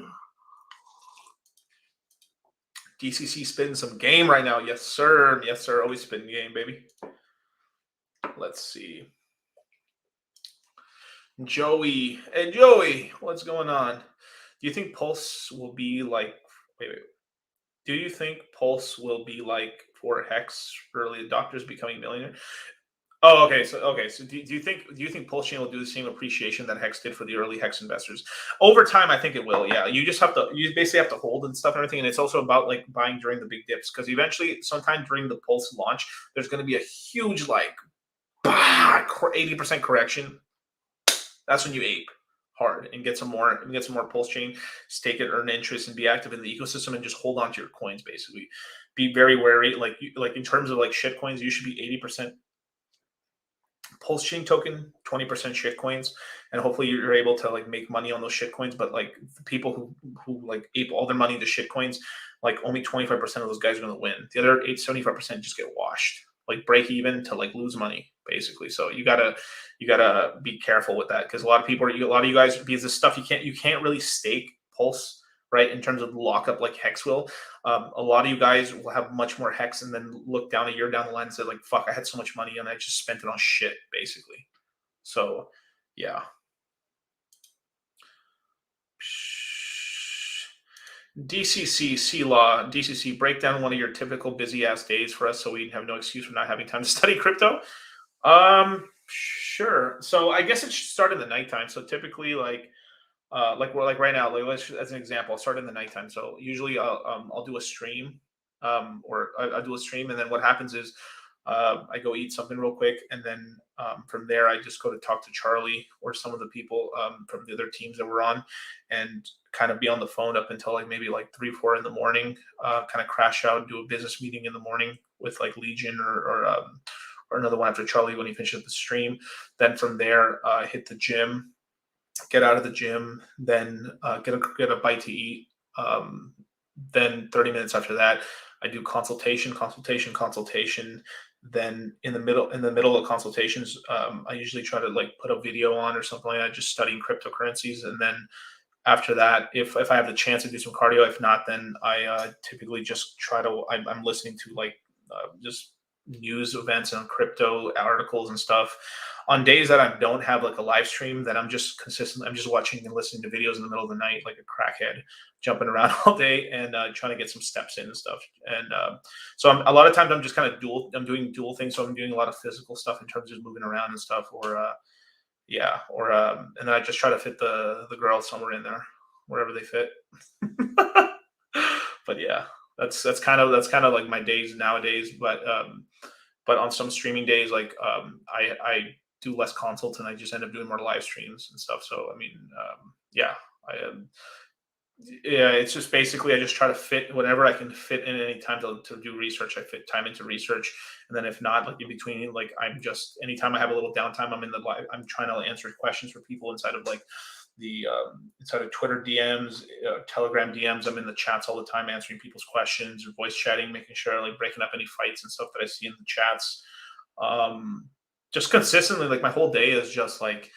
DCC spinning some game right now. Yes, sir. Yes, sir. Always spin game, baby. Let's see. Joey. Hey, Joey. What's going on? Do you think Pulse will be like... Wait. Do you think Pulse will be like for Hex early adopters becoming millionaire? Oh, okay. So do you think PulseChain will do the same appreciation that Hex did for the early Hex investors? Over time, I think it will. Yeah, you basically have to hold and stuff and everything, and it's also about like buying during the big dips, because eventually, sometime during the Pulse launch, there's going to be a huge 80% correction. That's when you ape hard and get some more PulseChain, stake it, earn interest, and be active in the ecosystem, and just hold on to your coins. Basically, be very wary. Like in terms of like shit coins, you should be 80% PulseChain token, 20% shit coins, and hopefully you're able to like make money on those shit coins. But like the people who like ape all their money into shit coins, like only 25% of those guys are going to win. The other 75% just get washed, like break even to like lose money, basically. So you gotta be careful with that, because a lot of you guys, because this stuff you can't really stake Pulse, right, in terms of lockup like Hex will. A lot of you guys will have much more Hex and then look down a year down the line and say like, fuck, I had so much money and I just spent it on shit, basically. So yeah. DCC, C-Law, DCC, break down one of your typical busy ass days for us so we have no excuse for not having time to study crypto. Sure. So I guess it should start in the nighttime. So typically like right now, like as an example, I'll start in the nighttime. So usually I'll do a stream, or I do a stream, and then what happens is I go eat something real quick, and then from there I just go to talk to Charlie or some of the people from the other teams that we're on, and kind of be on the phone up until like maybe like 3-4 in the morning. Kind of crash out, do a business meeting in the morning with like Legion or another one after Charlie when he finishes the stream. Then from there, hit the gym, get out of the gym, then get a bite to eat. Then 30 minutes after that, I do consultation. Then in the middle of consultations, I usually try to like put a video on or something like that, just studying cryptocurrencies. And then after that, if I have the chance to do some cardio, if not, then I typically just try to. I'm listening to like just news events and crypto articles and stuff. On days that I don't have like a live stream, then I'm just consistent. I'm just watching and listening to videos in the middle of the night, like a crackhead, jumping around all day and trying to get some steps in and stuff. And so a lot of times I'm just kind of dual. I'm doing dual things. So I'm doing a lot of physical stuff in terms of just moving around and stuff, or yeah, or and then I just try to fit the girls somewhere in there, wherever they fit. But yeah, that's kind of like my days nowadays. But on some streaming days, like I do less consults and I just end up doing more live streams and stuff. So I mean, yeah, I yeah, it's just basically I just try to fit whenever I can fit in any time to do research. I fit time into research, and then if not, like in between, like I'm just anytime I have a little downtime, I'm in the live. I'm trying to answer questions for people inside of like the inside of Twitter DMs, Telegram DMs. I'm in the chats all the time, answering people's questions or voice chatting, making sure like breaking up any fights and stuff that I see in the chats. Just consistently, like my whole day is just like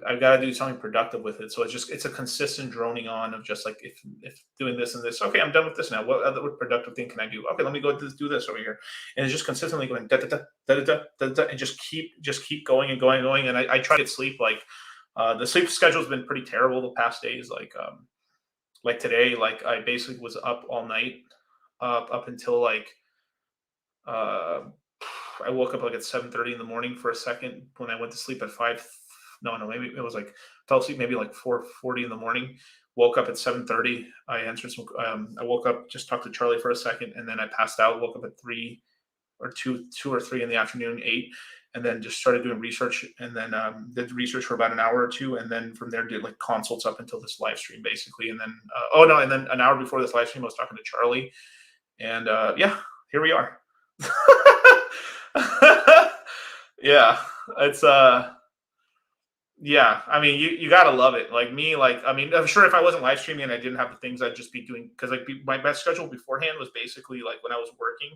I've got to do something productive with it. So it's a consistent droning on of just like if doing this and this. Okay, I'm done with this now. What productive thing can I do? Okay, let me go do this over here, and it's just consistently going da da da da da da da, and just keep going and going and going. And I try to get sleep. Like the sleep schedule has been pretty terrible the past days. Like today, like I basically was up all night, up until like uh I woke up like at 7:30 in the morning for a second when I went to sleep at 5. No, maybe it was like fell asleep maybe like 4:40 in the morning. Woke up at 7:30. I answered some. I woke up, just talked to Charlie for a second, and then I passed out. Woke up at 2 or 3 in the afternoon, 8, and then just started doing research. And then did research for about an hour or two, and then from there did like consults up until this live stream basically. And then oh no, and then an hour before this live stream, I was talking to Charlie, and yeah, here we are. Yeah, it's yeah, I mean, you gotta love it. Like me, like I mean, I'm sure if I wasn't live streaming and I didn't have the things, I'd just be doing because like my best schedule beforehand was basically like when I was working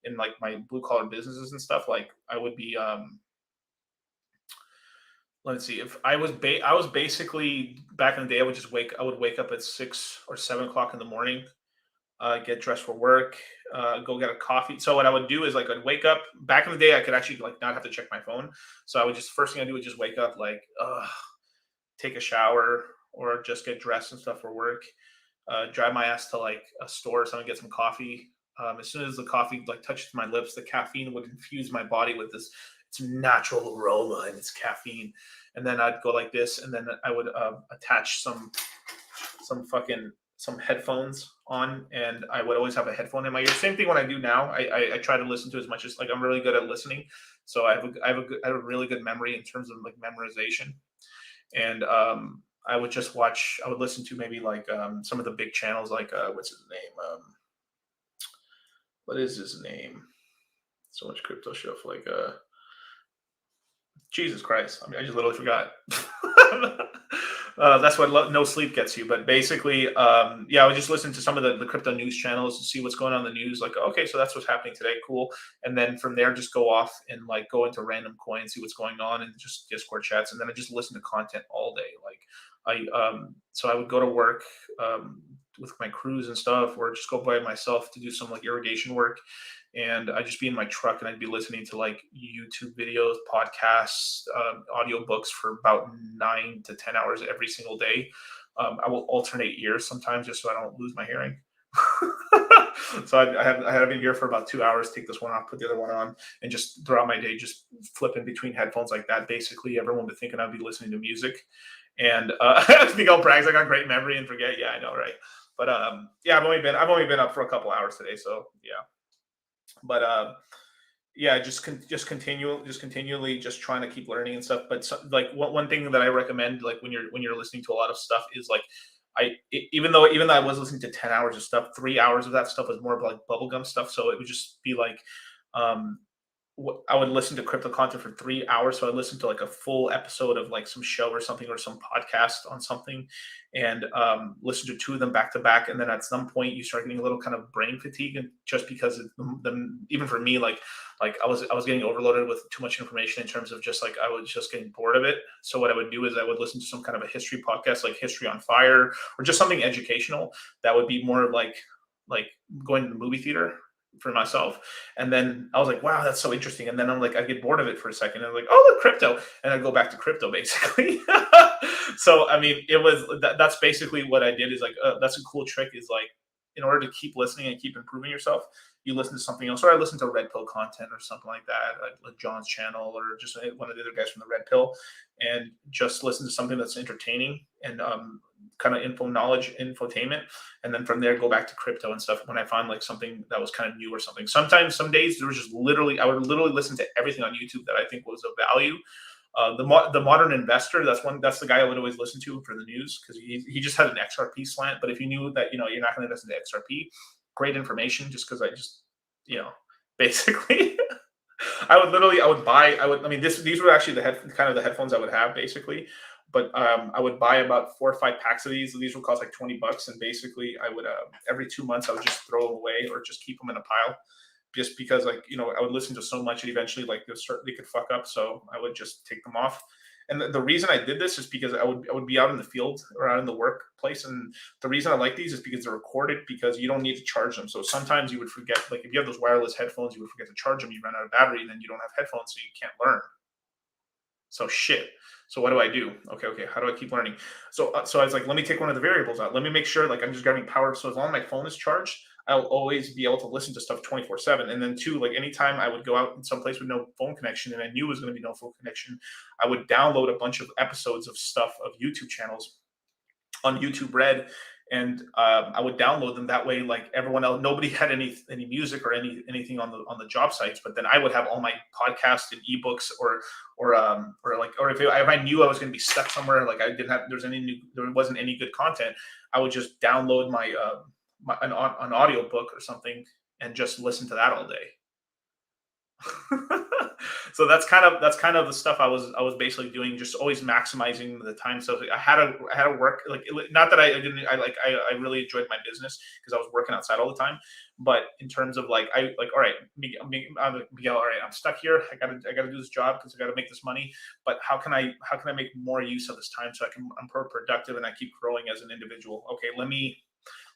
in like my blue collar businesses and stuff. Like I would be let's see, if I was basically back in the day, I would wake up at 6 or 7 o'clock in the morning, get dressed for work, go get a coffee. So what I would do is like I'd wake up. Back in the day, I could actually like not have to check my phone. So I would just first thing I do would just wake up, like take a shower or just get dressed and stuff for work. Drive my ass to like a store or something, get some coffee. As soon as the coffee like touches my lips, the caffeine would infuse my body with this its natural aroma and its caffeine. And then I'd go like this, and then I would attach some headphones on, and I would always have a headphone in my ear. Same thing when I do now. I try to listen to as much as like I'm really good at listening, so I have a really good memory in terms of like memorization. And I would just watch. I would listen to maybe like some of the big channels, like what's his name? What is his name? So much crypto stuff. Like Jesus Christ! I mean, I just literally forgot. That's what no sleep gets you. But basically, yeah, I would just listen to some of the crypto news channels to see what's going on in the news. Like, okay, so that's what's happening today. Cool. And then from there, just go off and like go into random coins, see what's going on, and just Discord chats. And then I just listen to content all day. Like, so I would go to work with my crews and stuff, or just go by myself to do some like irrigation work. And I'd just be in my truck and I'd be listening to like YouTube videos, podcasts, audiobooks for about 9 to 10 hours every single day. I will alternate ears sometimes just so I don't lose my hearing. So I have in here for about 2 hours, take this one off, put the other one on, and just throughout my day, just flip in between headphones like that. Basically, everyone would think I'd be listening to music. And I think I'll brag. I got great memory and forget. Yeah, I know, right? But yeah, I've only been up for a couple hours today, so yeah. But yeah, continually just trying to keep learning and stuff. But like one thing that I recommend, like when you're listening to a lot of stuff, is like even though I was listening to 10 hours of stuff, 3 hours of that stuff was more of like bubblegum stuff. So it would just be like I would listen to crypto content for 3 hours. So I listened to like a full episode of like some show or something or some podcast on something, and listen to two of them back to back. And then at some point, you start getting a little kind of brain fatigue, and just because even for me, like I was getting overloaded with too much information in terms of just like I was just getting bored of it. So what I would do is I would listen to some kind of a history podcast, like History on Fire, or just something educational that would be more like going to the movie theater for myself. And then I was like, wow, that's so interesting. And then I'm like, I get bored of it for a second. And I'm like, oh, look, crypto. And I go back to crypto basically. So, I mean, that's basically what I did is like, that's a cool trick is like, in order to keep listening and keep improving yourself, you listen to something else, or I listen to Red Pill content or something like that, like John's channel, or just one of the other guys from the Red Pill, and just listen to something that's entertaining and kind of infotainment, and then from there go back to crypto and stuff when I find like something that was kind of new or something. Sometimes, some days, there was just literally I would literally listen to everything on YouTube that I think was of value. The modern investor, that's the guy I would always listen to for the news, because he just had an XRP slant. But if you knew that you're not going to invest into XRP, great information. Just because I just basically I mean, these were actually the headphones I would have basically. But I would buy about 4 or 5 packs of these. These would cost like $20, and basically I would every 2 months I would just throw them away or just keep them in a pile, just because I would listen to so much and eventually like they could fuck up. So I would just take them off. And the reason I did this is because I would be out in the field or out in the workplace, and the reason I like these is because they're recorded, because you don't need to charge them. So sometimes you would forget, like if you have those wireless headphones, you would forget to charge them. You run out of battery, and then you don't have headphones, so you can't learn. So shit. So what do I do? Okay. How do I keep learning? So I was like, let me take one of the variables out. Let me make sure like I'm just grabbing power. So as long as my phone is charged, I'll always be able to listen to stuff 24/7. And then two, like anytime I would go out in some place with no phone connection and I knew it was going to be no phone connection, I would download a bunch of episodes of stuff of YouTube channels on YouTube Red, and I would download them that way. Like everyone else, nobody had any music or anything on the job sites, but then I would have all my podcasts and ebooks, or if I knew I was going to be stuck somewhere, like I didn't have there wasn't any good content, I would just download an audio book or something and just listen to that all day. So that's kind of the stuff I was basically doing, just always maximizing the time. So I had to work, like not that I didn't I really enjoyed my business because I was working outside all the time, but in terms of like all right, Miguel, all right, I'm stuck here. I gotta do this job because I gotta make this money. But how can I make more use of this time so I'm more productive and I keep growing as an individual? Okay, let me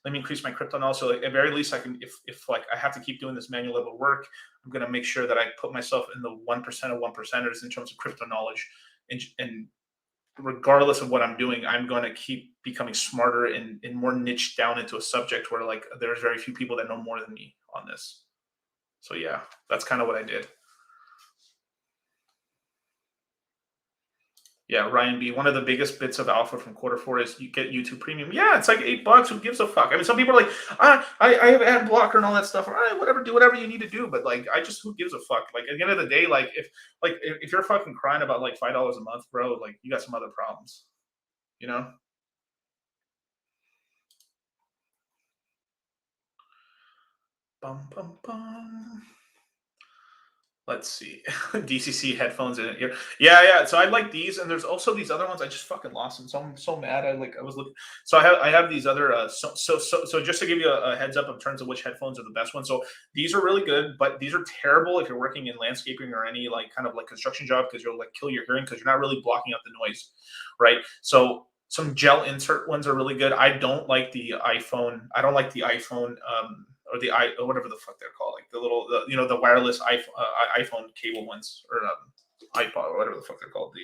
increase my crypto knowledge. So at the very least, I can, if like I have to keep doing this manual level work, I'm going to make sure that I put myself in the 1% of 1%ers in terms of crypto knowledge. And regardless of what I'm doing, I'm going to keep becoming smarter and more niched down into a subject where like there's very few people that know more than me on this. So yeah, that's kind of what I did. Yeah, Ryan B. One of the biggest bits of alpha from Q4 is you get YouTube Premium. Yeah, it's like $8. Who gives a fuck? I mean, some people are like, I have ad blocker and all that stuff. All right, whatever, do whatever you need to do. But like, who gives a fuck? Like at the end of the day, like if you're fucking crying about like $5 a month, bro, like you got some other problems, you know? Bum bum bum. Let's see. DCC headphones in it. Yeah. So I like these, and there's also these other ones. I just fucking lost them. So I'm so mad. I was looking. So I have these other. So just to give you a heads up in terms of which headphones are the best ones. So these are really good, but these are terrible if you're working in landscaping or any like kind of like construction job, because you'll like kill your hearing because you're not really blocking out the noise, right? So some gel insert ones are really good. I don't like the iPhone. Or the or whatever the fuck they're called, like the wireless iPhone cable ones, or iPod, or whatever the fuck they're called,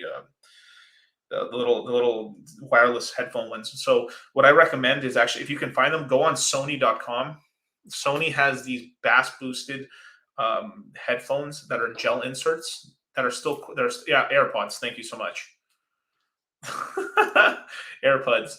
the little wireless headphone ones. So what I recommend is actually, if you can find them, go on Sony.com. Sony has these bass boosted headphones that are gel inserts that are AirPods. Thank you so much. AirPods.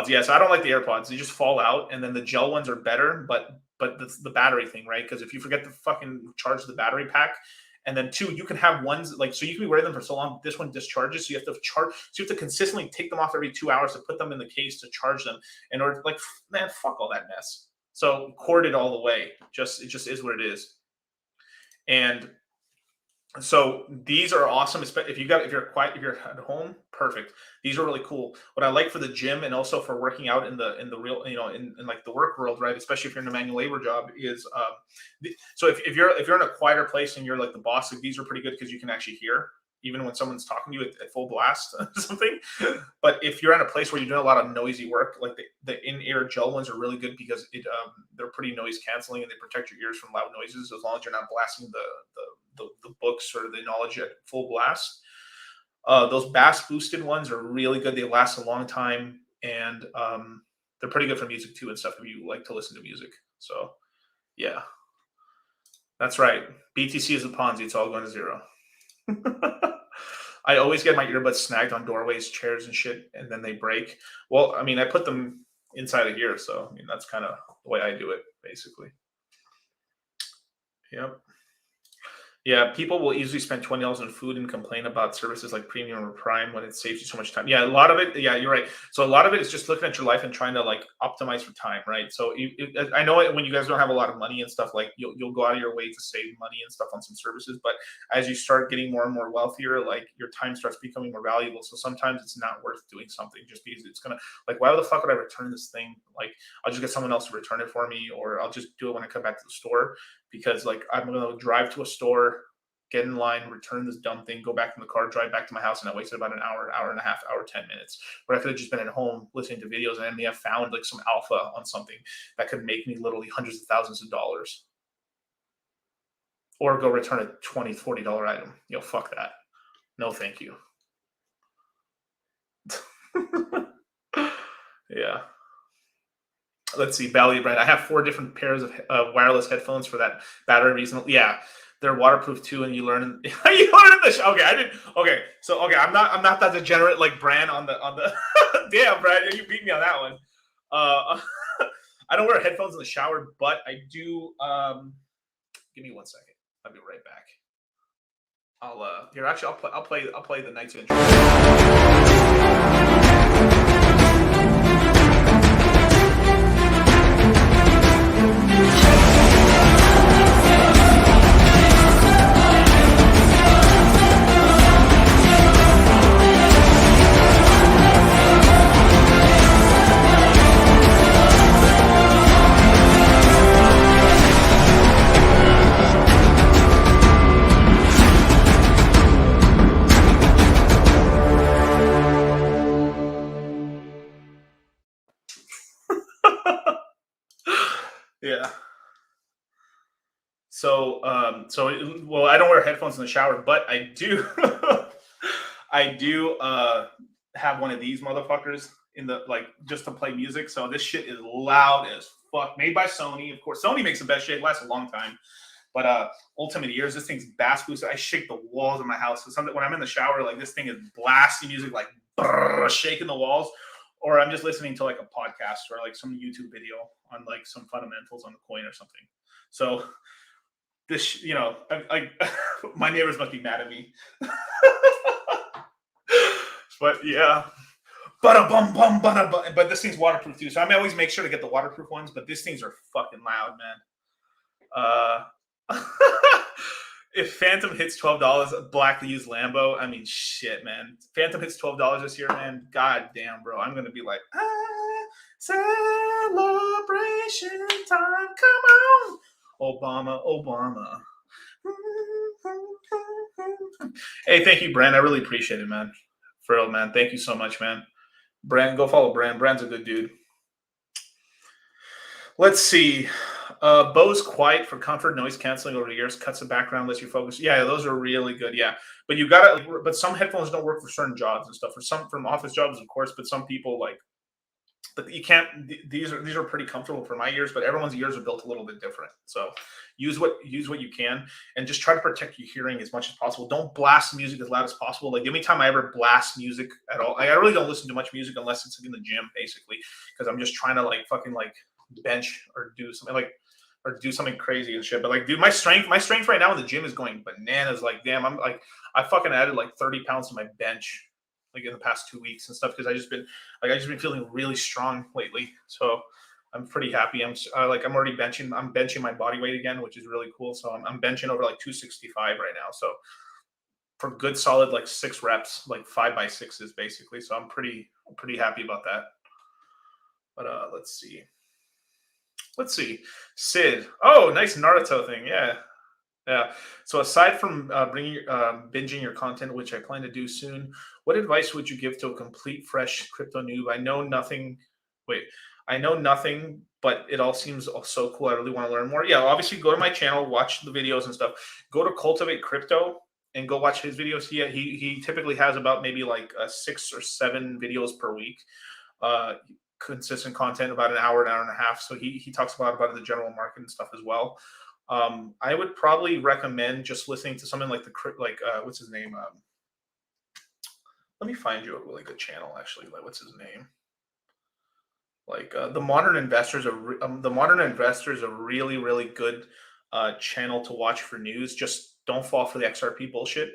Yes, I don't like the AirPods. They just fall out, and then the gel ones are better, but the battery thing, right? Because if you forget to fucking charge the battery pack, and then two, you can have ones like, so you can be wearing them for so long, this one discharges, so you have to charge, so you have to consistently take them off every 2 hours to put them in the case to charge them in order, like, man, fuck all that mess. So corded all the way. It just is what it is. And So these are awesome. If you're quiet, if you're at home, perfect. These are really cool. What I like for the gym and also for working out in the real, in like the work world, right? Especially if you're in a manual labor job, is so if you're in a quieter place and you're like the boss, like, these are pretty good because you can actually hear even when someone's talking to you at full blast or something. But if you're in a place where you're doing a lot of noisy work, like the in-ear gel ones are really good because they're pretty noise canceling and they protect your ears from loud noises as long as you're not blasting the books or the knowledge at full blast. Those bass boosted ones are really good. They last a long time, and they're pretty good for music too and stuff if you like to listen to music. So yeah, that's right. BTC is a Ponzi. It's all going to zero. I always get my earbuds snagged on doorways, chairs, and shit, and then they break. Well, I mean, I put them inside of here, so I mean that's kind of the way I do it, basically. Yep. Yeah, people will easily spend $20 on food and complain about services like premium or prime when it saves you so much time. Yeah, a lot of it. Yeah, you're right. So a lot of it is just looking at your life and trying to like optimize for time, right? So I know when you guys don't have a lot of money and stuff, like you'll go out of your way to save money and stuff on some services. But as you start getting more and more wealthier, like your time starts becoming more valuable. So sometimes it's not worth doing something just because it's gonna like why the fuck would I return this thing? Like I'll just get someone else to return it for me, or I'll just do it when I come back to the store because like I'm gonna drive to a store, get in line, return this dumb thing, go back in the car, drive back to my house, and I wasted about an hour, hour and a half, hour 10 minutes. But I could have just been at home listening to videos, and I may have found like some alpha on something that could make me literally hundreds of thousands of dollars, or go return a $20, $40 item. Fuck that. No, thank you. Yeah. Let's see, Bally brand. I have 4 different pairs of wireless headphones for that battery reason. Yeah, they're waterproof too, and you learn. You learn in the show. Okay, I didn't. Okay, so okay, I'm not that degenerate like Brand on the. Damn, Brad, you beat me on that one. I don't wear headphones in the shower, but I do. Give me 1 second. I'll be right back. Here actually I'll play the night's intro. Yeah. So, well, I don't wear headphones in the shower, but I do, I do have one of these motherfuckers in the like just to play music. So this shit is loud as fuck. Made by Sony, of course. Sony makes the best shit. It lasts a long time. But Ultimate Ears, this thing's bass boosted. I shake the walls of my house. So something when I'm in the shower, like this thing is blasting music, like shaking the walls. Or I'm just listening to like a podcast or like some YouTube video on like some fundamentals on the coin or something. So this, my neighbors must be mad at me. But yeah. But this thing's waterproof too. So I always make sure to get the waterproof ones, but these things are fucking loud, man. If Phantom hits $12, black to use Lambo. I mean, shit, man. Phantom hits $12 this year, man. God damn, bro. I'm gonna be like, celebration time. Come on, Obama. Hey, thank you, Brand. I really appreciate it, man. For real, man. Thank you so much, man. Brand, go follow Brand. Brand's a good dude. Let's see. Bose Quiet for comfort, noise canceling over the years, cuts the background, lets you focus. Yeah, those are really good. Yeah, but you gotta. But some headphones don't work for certain jobs and stuff. For some, from office jobs, of course. But some people like. But you can't. These are pretty comfortable for my ears, but everyone's ears are built a little bit different. So use what you can, and just try to protect your hearing as much as possible. Don't blast music as loud as possible. Like the only time I ever blast music at all, I really don't listen to much music unless it's in the gym, basically, because I'm just trying to like fucking like bench or do something like. Or do something crazy and shit. But like, dude, my strength right now in the gym is going bananas. Like, damn, I'm like, I fucking added like 30 pounds to my bench like in the past 2 weeks and stuff because I just been feeling really strong lately. So I'm pretty happy. I'm already benching. I'm benching my body weight again, which is really cool. So I'm benching over like 265 right now. So for good solid like 6 reps, like 5x6s basically. So I'm pretty happy about that. But let's see. Let's see. Sid. Oh, nice Naruto thing. Yeah. Yeah. So aside from binging your content, which I plan to do soon, what advice would you give to a complete fresh crypto noob? I know nothing. Wait, I know nothing, but it all seems so cool. I really want to learn more. Yeah, obviously go to my channel, watch the videos and stuff. Go to Cultivate Crypto and go watch his videos. He typically has about maybe like 6 or 7 videos per week. Uh, Consistent content, about an hour and a half. So he talks about the general market and stuff as well. I would probably recommend just listening to something like what's his name? Let me find you a really good channel. Actually, like what's his name? Like the Modern Investors. The Modern Investors a really good channel to watch for news. Just don't fall for the XRP bullshit.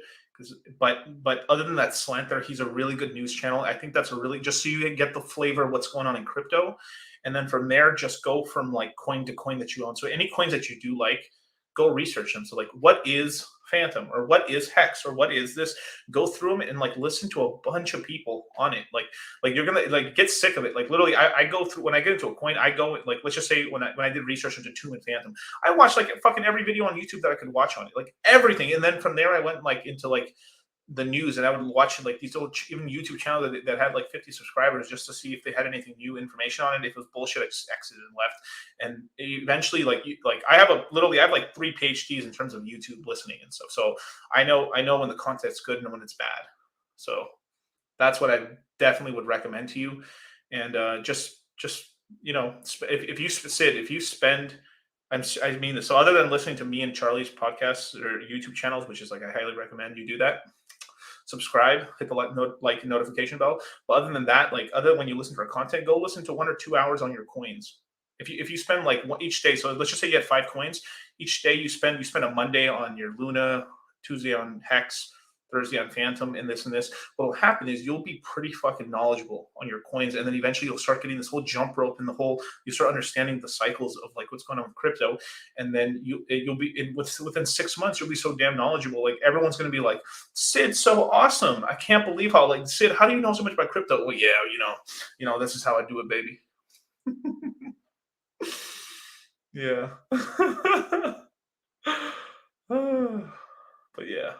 But other than that slant there, he's a really good news channel. I think that's a really just so you get the flavor of what's going on in crypto, and then from there just go from like coin to coin that you own. So any coins that you do like, go research them. So like, what is Phantom or what is Hex or what is this? Go through them and like listen to a bunch of people on it. Like you're gonna like get sick of it. Like literally, I go through when I get into a coin, I go like let's just say when I did research into Tomb and Phantom, I watched like fucking every video on YouTube that I could watch on it, like everything. And then from there, I went like into like the news, and I would watch like these old even YouTube channels that had like 50 subscribers just to see if they had anything new information on it. If it was bullshit, I just exited and left. And eventually, like I have like 3 PhDs in terms of YouTube listening and stuff. So I know when the content's good and when it's bad. So that's what I definitely would recommend to you. And just if you spend I mean this. So other than listening to me and Charlie's podcasts or YouTube channels, which is like I highly recommend you do that, subscribe, hit the like and notification bell. But other than that, like other when you listen to our content, go listen to 1 or 2 hours on your coins. If you spend like each day, so let's just say you had 5 coins, each day you spend a Monday on your Luna, Tuesday on Hex, Thursday on Phantom, and this and this. What will happen is you'll be pretty fucking knowledgeable on your coins, and then eventually you'll start getting this whole jump rope and you start understanding the cycles of like what's going on with crypto, and then you'll be within 6 months you'll be so damn knowledgeable. Like everyone's going to be like, Sid, so awesome! I can't believe how like Sid, how do you know so much about crypto? Well, yeah, this is how I do it, baby. Yeah. But yeah.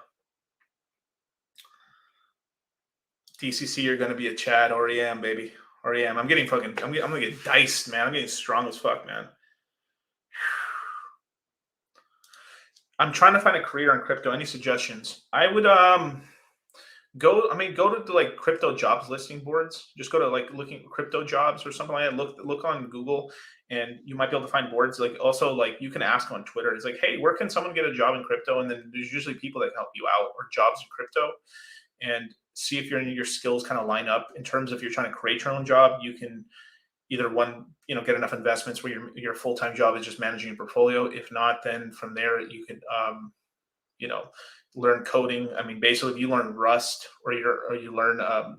DCC, you're gonna be a Chad or EM, baby. Or EM. I'm gonna get diced, man. I'm getting strong as fuck, man. I'm trying to find a career on crypto. Any suggestions? I would go to the like crypto jobs listing boards. Just go to like looking crypto jobs or something like that. Look on Google, and you might be able to find boards. Like also like you can ask on Twitter. It's like, hey, where can someone get a job in crypto? And then there's usually people that help you out or jobs in crypto, and see if your skills kind of line up. In terms of if you're trying to create your own job, you can either get enough investments where your full-time job is just managing your portfolio. If not, then from there you could you know learn coding. I mean, basically if you learn Rust or you learn the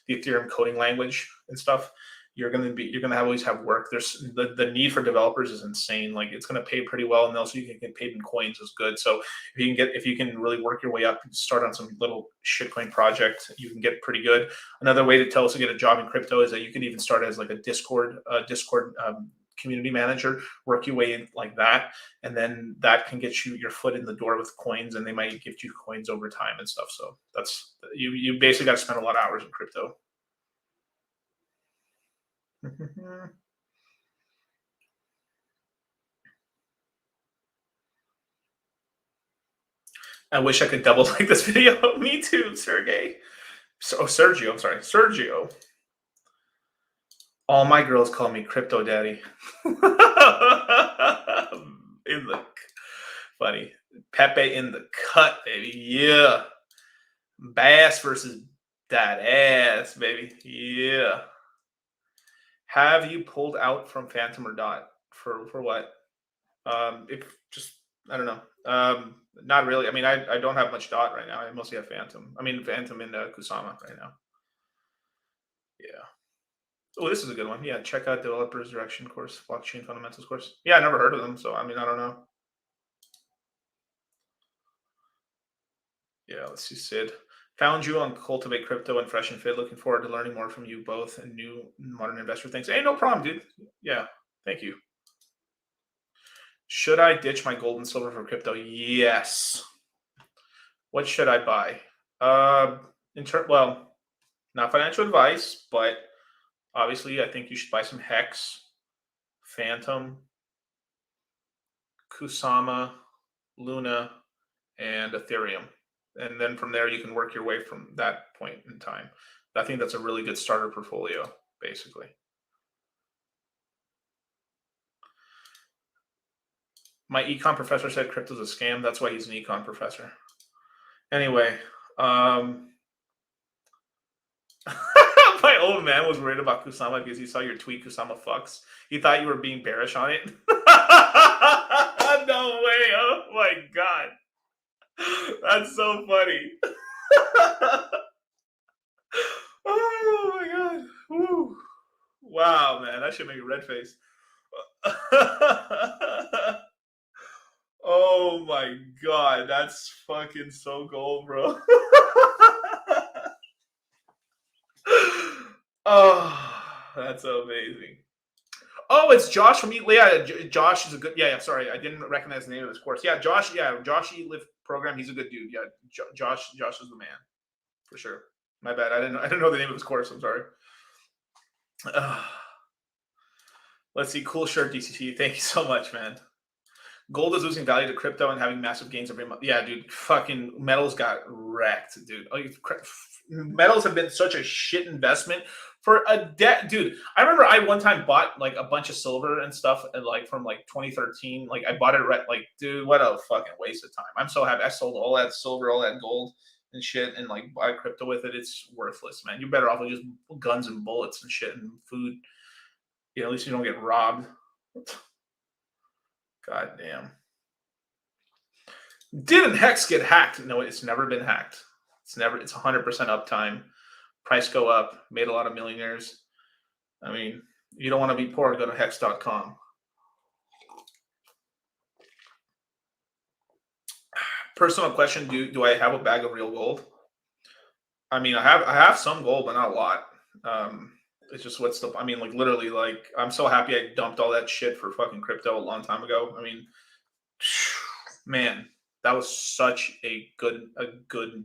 Ethereum coding language and stuff, you're gonna always have work. There's the need for developers is insane. Like it's gonna pay pretty well, and also you can get paid in coins is good. So if you can really work your way up, start on some little shitcoin project, you can get pretty good. Another way to tell us to get a job in crypto is that you can even start as like a Discord community manager, work your way in like that, and then that can get you your foot in the door with coins, and they might give you coins over time and stuff. So that's you basically got to spend a lot of hours in crypto. I wish I could double like this video. Me too, Sergey. Sergio. I'm sorry, Sergio. All my girls call me Crypto Daddy. In the funny Pepe in the cut, baby. Yeah, Bass versus that ass, baby. Yeah. Have you pulled out from Phantom or Dot for what? If just I don't know. Not really. I mean, I don't have much Dot right now. I mostly have Phantom. I mean, Phantom and Kusama right now. Yeah. Oh, this is a good one. Yeah, check out Developers Direction course, Blockchain Fundamentals course. Yeah, I never heard of them, so I mean, I don't know. Yeah, let's see, Sid. Found you on Cultivate Crypto and Fresh and Fit. Looking forward to learning more from you both and new modern investor. Thanks. Hey, no problem, dude. Yeah, thank you. Should I ditch my gold and silver for crypto? Yes. What should I buy? Well, not financial advice, but obviously, I think you should buy some Hex, Phantom, Kusama, Luna, and Ethereum. And then from there, you can work your way from that point in time. I think that's a really good starter portfolio, basically. My econ professor said crypto's a scam. That's why he's an econ professor. Anyway, my old man was worried about Kusama because he saw your tweet, Kusama fucks. He thought you were being bearish on it. No way. Oh my God. That's so funny. Oh my God. Woo. Wow, man. That should make a red face. Oh my God. That's fucking so gold, bro. Oh, that's amazing. Oh, it's Josh from Eat. Yeah, Josh is a good. Yeah, sorry, I didn't recognize the name of his course. Yeah, Josh. Yeah, Josh Eat Live program. He's a good dude. Yeah, Josh is the man for sure. My bad. I didn't know the name of his course. I'm sorry. Let's see. Cool shirt, DCT. Thank you so much, man. Gold is losing value to crypto and having massive gains every month. Yeah, dude. Fucking metals got wrecked, dude. Metals have been such a shit investment for a dude. I remember I one time bought like a bunch of silver and stuff, and like from like 2013. Like I bought it like, dude, what a fucking waste of time. I'm so happy I sold all that silver, all that gold and shit, and like buy crypto with it. It's worthless, man. You're better off with just guns and bullets and shit and food. You know, at least you don't get robbed. God damn. Didn't Hex get hacked? No, it's never been hacked. It's 100% uptime. Price go up, made a lot of millionaires. I mean, you don't want to be poor, go to hex.com. Personal question, do I have a bag of real gold? I mean, I have some gold, but not a lot. It's just I mean, like literally, like I'm so happy I dumped all that shit for fucking crypto a long time ago. I mean, man, that was such a good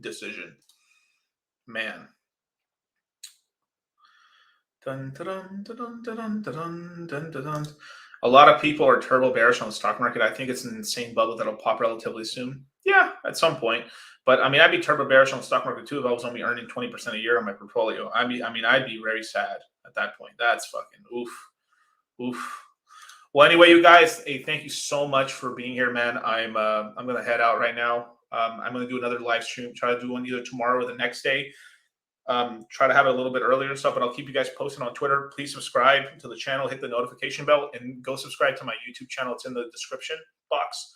decision. Man. Dun, dun, dun, dun, dun, dun, dun, dun, dun. A lot of people are turbo bearish on the stock market. I think it's an insane bubble that'll pop relatively soon. Yeah, at some point. But I mean, I'd be turbo bearish on the stock market too if I was only earning 20% a year on my portfolio. I mean, I'd be very sad at that point. That's fucking oof. Well, anyway, you guys, hey, thank you so much for being here, man. I'm gonna head out right now. I'm gonna do another live stream. Try to do one either tomorrow or the next day. Try to have it a little bit earlier and stuff, but I'll keep you guys posted on Twitter. Please subscribe to the channel, hit the notification bell, and go subscribe to my YouTube channel. It's in the description box.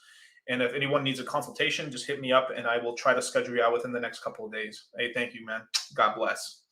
And if anyone needs a consultation, just hit me up and I will try to schedule you out within the next couple of days. Hey, thank you, man. God bless.